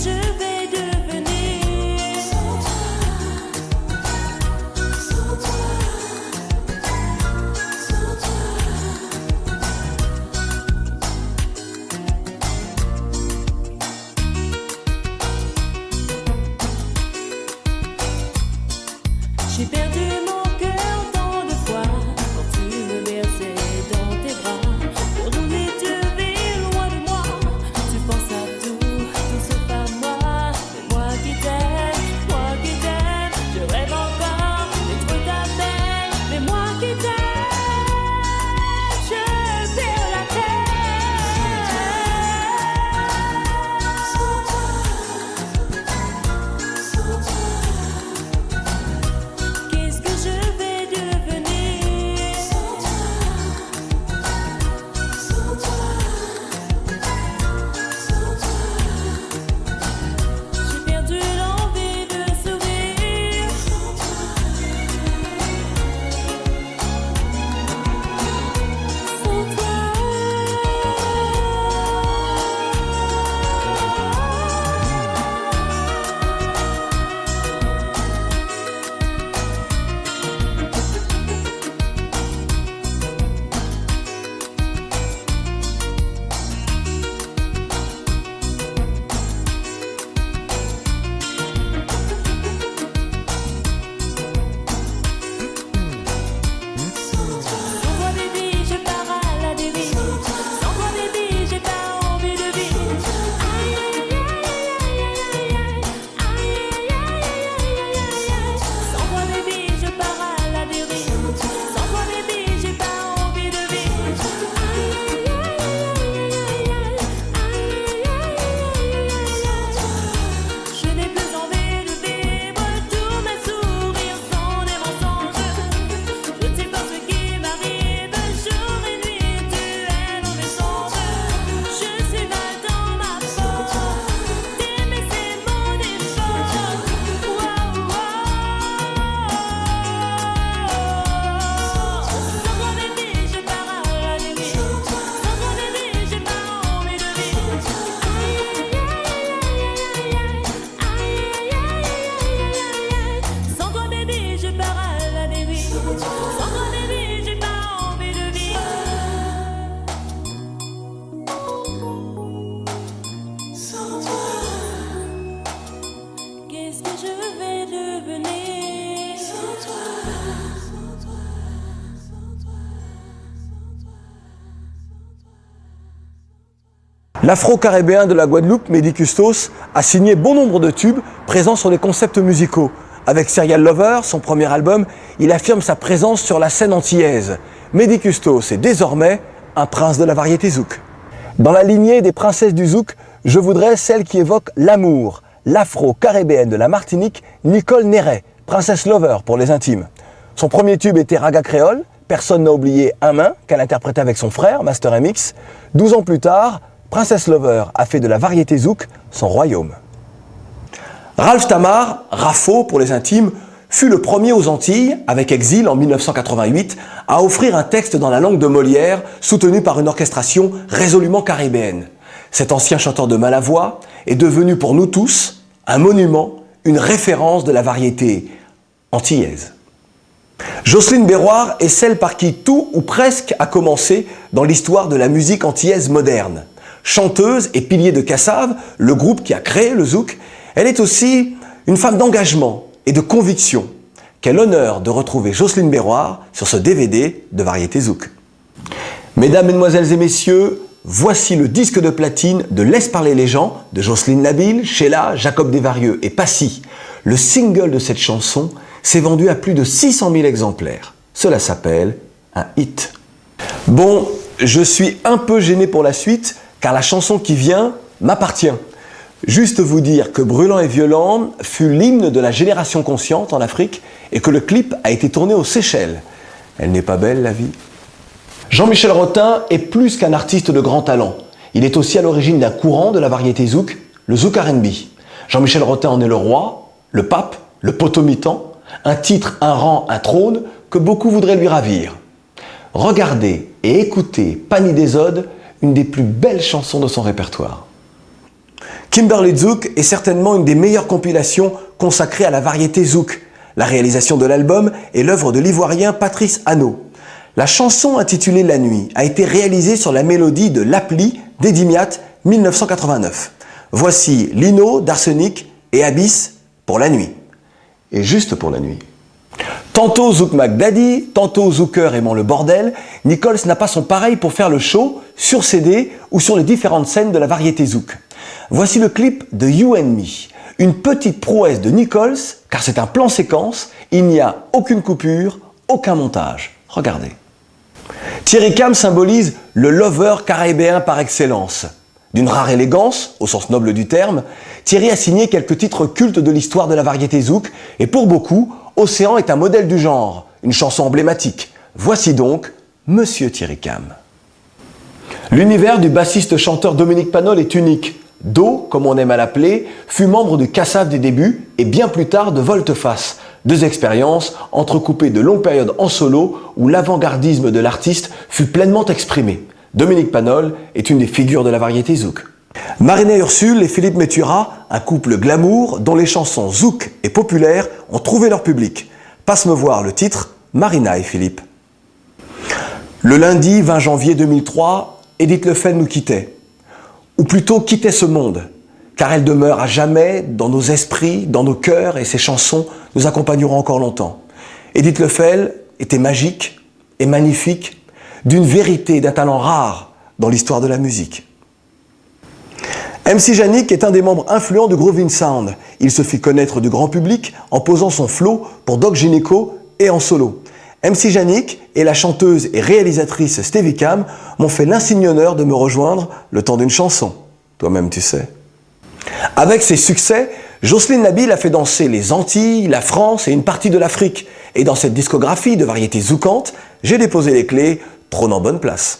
L'afro-caribéen de la Guadeloupe, Medi Custos, a signé bon nombre de tubes présents sur les concepts musicaux. Avec Serial Lover, son premier album, il affirme sa présence sur la scène antillaise. Medi Custos est désormais un prince de la variété zouk. Dans la lignée des princesses du zouk, je voudrais celle qui évoque l'amour, l'afro-caribéenne de la Martinique, Nicole Néret, Princess Lover pour les intimes. Son premier tube était Raga Créole, personne n'a oublié Un Main, qu'elle interprétait avec son frère, Master MX. 12 ans plus tard, Princess Lover a fait de la variété zouk son royaume. Ralph Tamar, Rafo pour les intimes, fut le premier aux Antilles, avec Exil en 1988, à offrir un texte dans la langue de Molière, soutenu par une orchestration résolument caribéenne. Cet ancien chanteur de Malavoie est devenu pour nous tous un monument, une référence de la variété antillaise. Jocelyne Berroir est celle par qui tout ou presque a commencé dans l'histoire de la musique antillaise moderne. Chanteuse et pilier de Cassave, le groupe qui a créé le zouk, elle est aussi une femme d'engagement et de conviction. Quel honneur de retrouver Jocelyne Berroir sur ce DVD de variété zouk. Mesdames, Mesdemoiselles et Messieurs, voici le disque de platine de Laisse parler les gens de Jocelyne Nabil, Sheila, Jacob Desvarieux et Passy. Le single de cette chanson s'est vendu à plus de 600 000 exemplaires. Cela s'appelle un hit. Bon, je suis un peu gêné pour la suite car la chanson qui vient m'appartient. Juste vous dire que Brûlant et Violent fut l'hymne de la génération consciente en Afrique et que le clip a été tourné aux Seychelles. Elle n'est pas belle la vie? Jean-Michel Rotin est plus qu'un artiste de grand talent. Il est aussi à l'origine d'un courant de la variété zouk, le zouk R&B. Jean-Michel Rotin en est le roi, le pape, le potomitan, un titre, un rang, un trône que beaucoup voudraient lui ravir. Regardez et écoutez Pani des Odes, une des plus belles chansons de son répertoire. Kimberly Zouk est certainement une des meilleures compilations consacrées à la variété zouk. La réalisation de l'album est l'œuvre de l'Ivoirien Patrice Hanot. La chanson intitulée La Nuit a été réalisée sur la mélodie de L'Appli d'Edimiat 1989. Voici Lino d'Arsenic et Abyss pour La Nuit. Et juste pour la nuit. Tantôt Zouk McDaddy, tantôt Zouker aimant le bordel, Nichols n'a pas son pareil pour faire le show sur CD ou sur les différentes scènes de la variété zouk. Voici le clip de You and Me, une petite prouesse de Nichols, car c'est un plan séquence, il n'y a aucune coupure, aucun montage. Regardez. Thierry Cam symbolise le lover caribéen par excellence. D'une rare élégance, au sens noble du terme, Thierry a signé quelques titres cultes de l'histoire de la variété zouk, et pour beaucoup, Océan est un modèle du genre, une chanson emblématique. Voici donc Monsieur Thierry Cam. L'univers du bassiste-chanteur Dominique Panol est unique. Do, comme on aime à l'appeler, fut membre du Cassave des débuts et bien plus tard de Volte-Face. Deux expériences entrecoupées de longues périodes en solo où l'avant-gardisme de l'artiste fut pleinement exprimé. Dominique Panol est une des figures de la variété zouk. Marina Ursule et Philippe Métura, un couple glamour dont les chansons zouk et populaires ont trouvé leur public. Passe me voir le titre Marina et Philippe. Le lundi 20 janvier 2003, Edith Lefel nous quittait. Ou plutôt quittait ce monde, car elle demeure à jamais dans nos esprits, dans nos cœurs, et ses chansons nous accompagneront encore longtemps. Edith Lefel était magique et magnifique, d'une vérité et d'un talent rare dans l'histoire de la musique. MC Janik est un des membres influents du Groovin Sound. Il se fit connaître du grand public en posant son flow pour Doc Gynéco et en solo. MC Janik et la chanteuse et réalisatrice Stevie Cam m'ont fait l'insigne honneur de me rejoindre le temps d'une chanson. Toi-même tu sais. Avec ses succès, Jocelyne Nabil a fait danser les Antilles, la France et une partie de l'Afrique. Et dans cette discographie de variétés zoukantes, j'ai déposé les clés, trône en bonne place.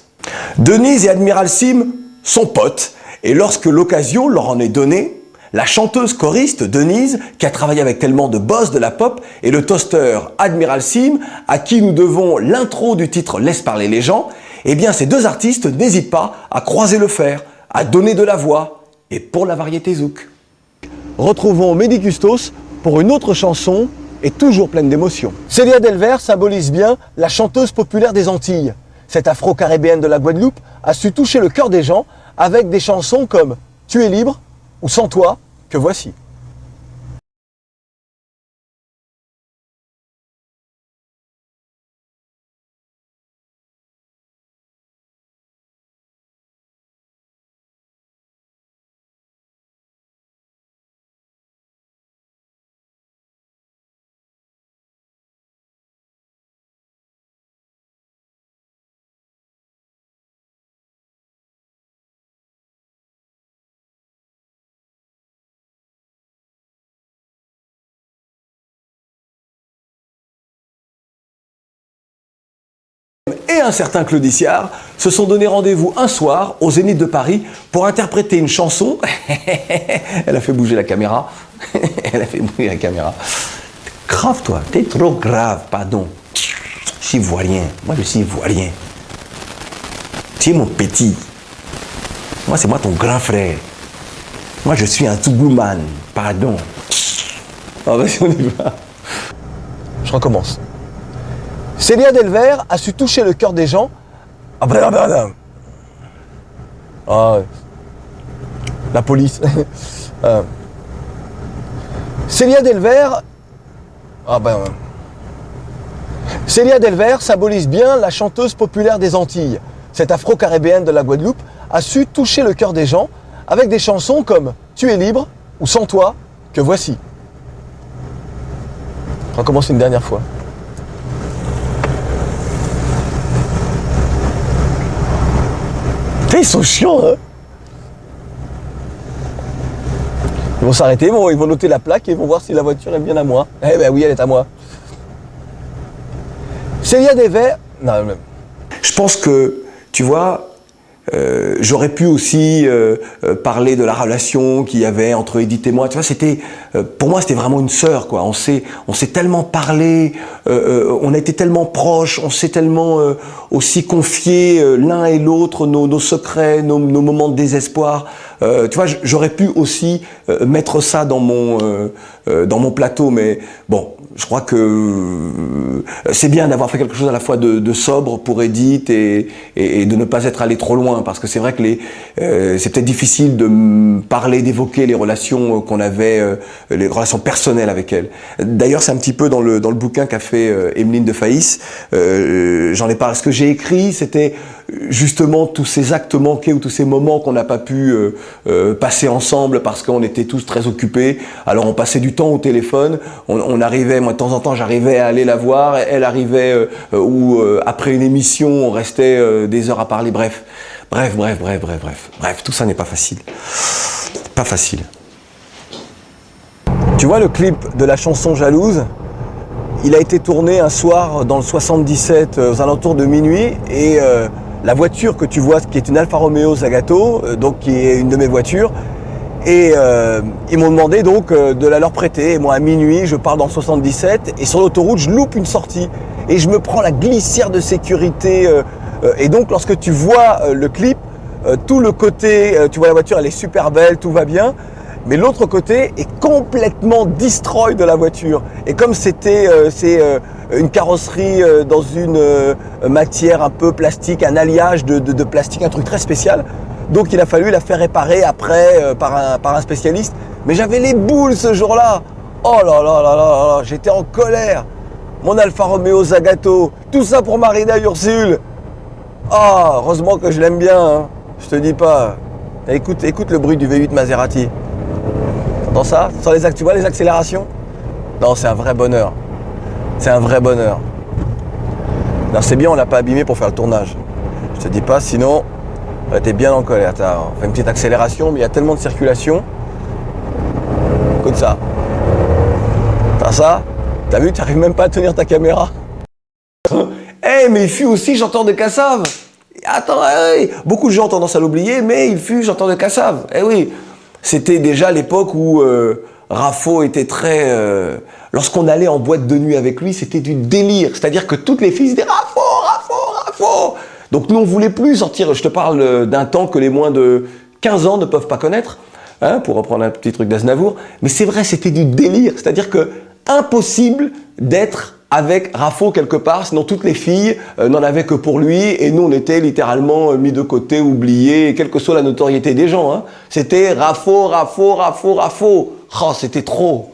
Denise et Admiral Sim sont potes, et lorsque l'occasion leur en est donnée, la chanteuse choriste Denise, qui a travaillé avec tellement de boss de la pop, et le toaster Admiral Sim, à qui nous devons l'intro du titre Laisse parler les gens, eh bien ces deux artistes n'hésitent pas à croiser le fer, à donner de la voix, et pour la variété zouk. Retrouvons Medi Custos pour une autre chanson, et toujours pleine d'émotion. Célia Delver symbolise bien la chanteuse populaire des Antilles. Cette afro-caribéenne de la Guadeloupe a su toucher le cœur des gens avec des chansons comme « Tu es libre » ou « Sans toi » que voici. et un certain Claude Issiard se sont donné rendez-vous un soir au Zénith de Paris pour interpréter une chanson. Elle a fait bouger la caméra. Elle a fait bouger la caméra. Grave toi, t'es trop grave, pardon. Je suis ivoirien, moi je suis ivoirien. Tu es mon petit. Moi c'est moi ton grand frère. Moi je suis un Tougouman, pardon. Ah vas-y on y va. Je recommence. Célia Delver a su toucher le cœur des gens. Ah la police. Célia Delver. Célia Delver symbolise bien la chanteuse populaire des Antilles. Cette afro-caribéenne de la Guadeloupe a su toucher le cœur des gens avec des chansons comme Tu es libre ou Sans toi que voici. On recommence une dernière fois. Ils sont chiants, hein. Ils vont s'arrêter, ils vont noter la plaque et ils vont voir si la voiture est bien à moi. Eh ben oui, elle est à moi. Célia Delver... Non, je pense que, tu vois, j'aurais pu aussi parler de la relation qu'il y avait entre Edith et moi. Tu vois, c'était, pour moi, c'était vraiment une sœur, quoi. On s'est tellement parlé, on a été tellement proches, on s'est tellement aussi confié l'un et l'autre nos secrets, nos moments de désespoir. Tu vois, j'aurais pu aussi mettre ça dans mon plateau, mais bon, je crois que c'est bien d'avoir fait quelque chose à la fois de sobre pour Edith et de ne pas être allé trop loin, parce que c'est vrai que c'est peut-être difficile de parler, d'évoquer les relations qu'on avait, les relations personnelles avec elle. D'ailleurs, c'est un petit peu dans le bouquin qu'a fait Emeline de Faïs, j'en ai parlé. Ce que j'ai écrit, c'était justement tous ces actes manqués ou tous ces moments qu'on n'a pas pu passer ensemble parce qu'on était tous très occupés. Alors on passait du temps au téléphone, on arrivait, moi de temps en temps j'arrivais à aller la voir, elle arrivait ou après une émission on restait des heures à parler, bref, tout ça n'est pas facile. Pas facile. Tu vois le clip de la chanson Jalouse, il a été tourné un soir dans le 77 aux alentours de minuit et la voiture que tu vois, qui est une Alfa Romeo Zagato, donc qui est une de mes voitures, et ils m'ont demandé donc de la leur prêter. Et moi à minuit, je pars dans le 77 et sur l'autoroute, je loupe une sortie et je me prends la glissière de sécurité. Et donc lorsque tu vois le clip, tout le côté, tu vois la voiture, elle est super belle, tout va bien. Mais l'autre côté est complètement destroy de la voiture. Et comme c'était une carrosserie dans une matière un peu plastique, un alliage de plastique, un truc très spécial, donc il a fallu la faire réparer après par un spécialiste. Mais j'avais les boules ce jour-là. Oh là là là là là, j'étais en colère. Mon Alfa Romeo Zagato, tout ça pour Marina Ursule. Ah, heureusement que je l'aime bien, hein. Je te dis pas. Écoute le bruit du V8 Maserati. Dans ça, tu vois les accélérations? Non, c'est un vrai bonheur. C'est un vrai bonheur. Non, c'est bien, on l'a pas abîmé pour faire le tournage. Je te dis pas, sinon, elle était bien en colère. On fait une petite accélération, mais il y a tellement de circulation. Écoute ça. T'as ça? T'as vu, tu n'arrives même pas à tenir ta caméra. Eh, mais il fut aussi chanteur de Cassave. Attends, hey. Beaucoup de gens ont tendance à l'oublier, mais il fut chanteur de Cassave. Eh oui. C'était déjà l'époque où Raffo était très... lorsqu'on allait en boîte de nuit avec lui, c'était du délire. C'est-à-dire que toutes les filles disaient « Raffo, Raffo, Raffo !» Donc nous, on ne voulait plus sortir. Je te parle d'un temps que les moins de 15 ans ne peuvent pas connaître, hein, pour reprendre un petit truc d'Aznavour. Mais c'est vrai, c'était du délire. C'est-à-dire que impossible d'être avec Raffo quelque part, sinon toutes les filles n'en avaient que pour lui et nous on était littéralement mis de côté, oubliés, quelle que soit la notoriété des gens. Hein. C'était Raffo, Raffo, Raffo, Raffo. Oh, c'était trop.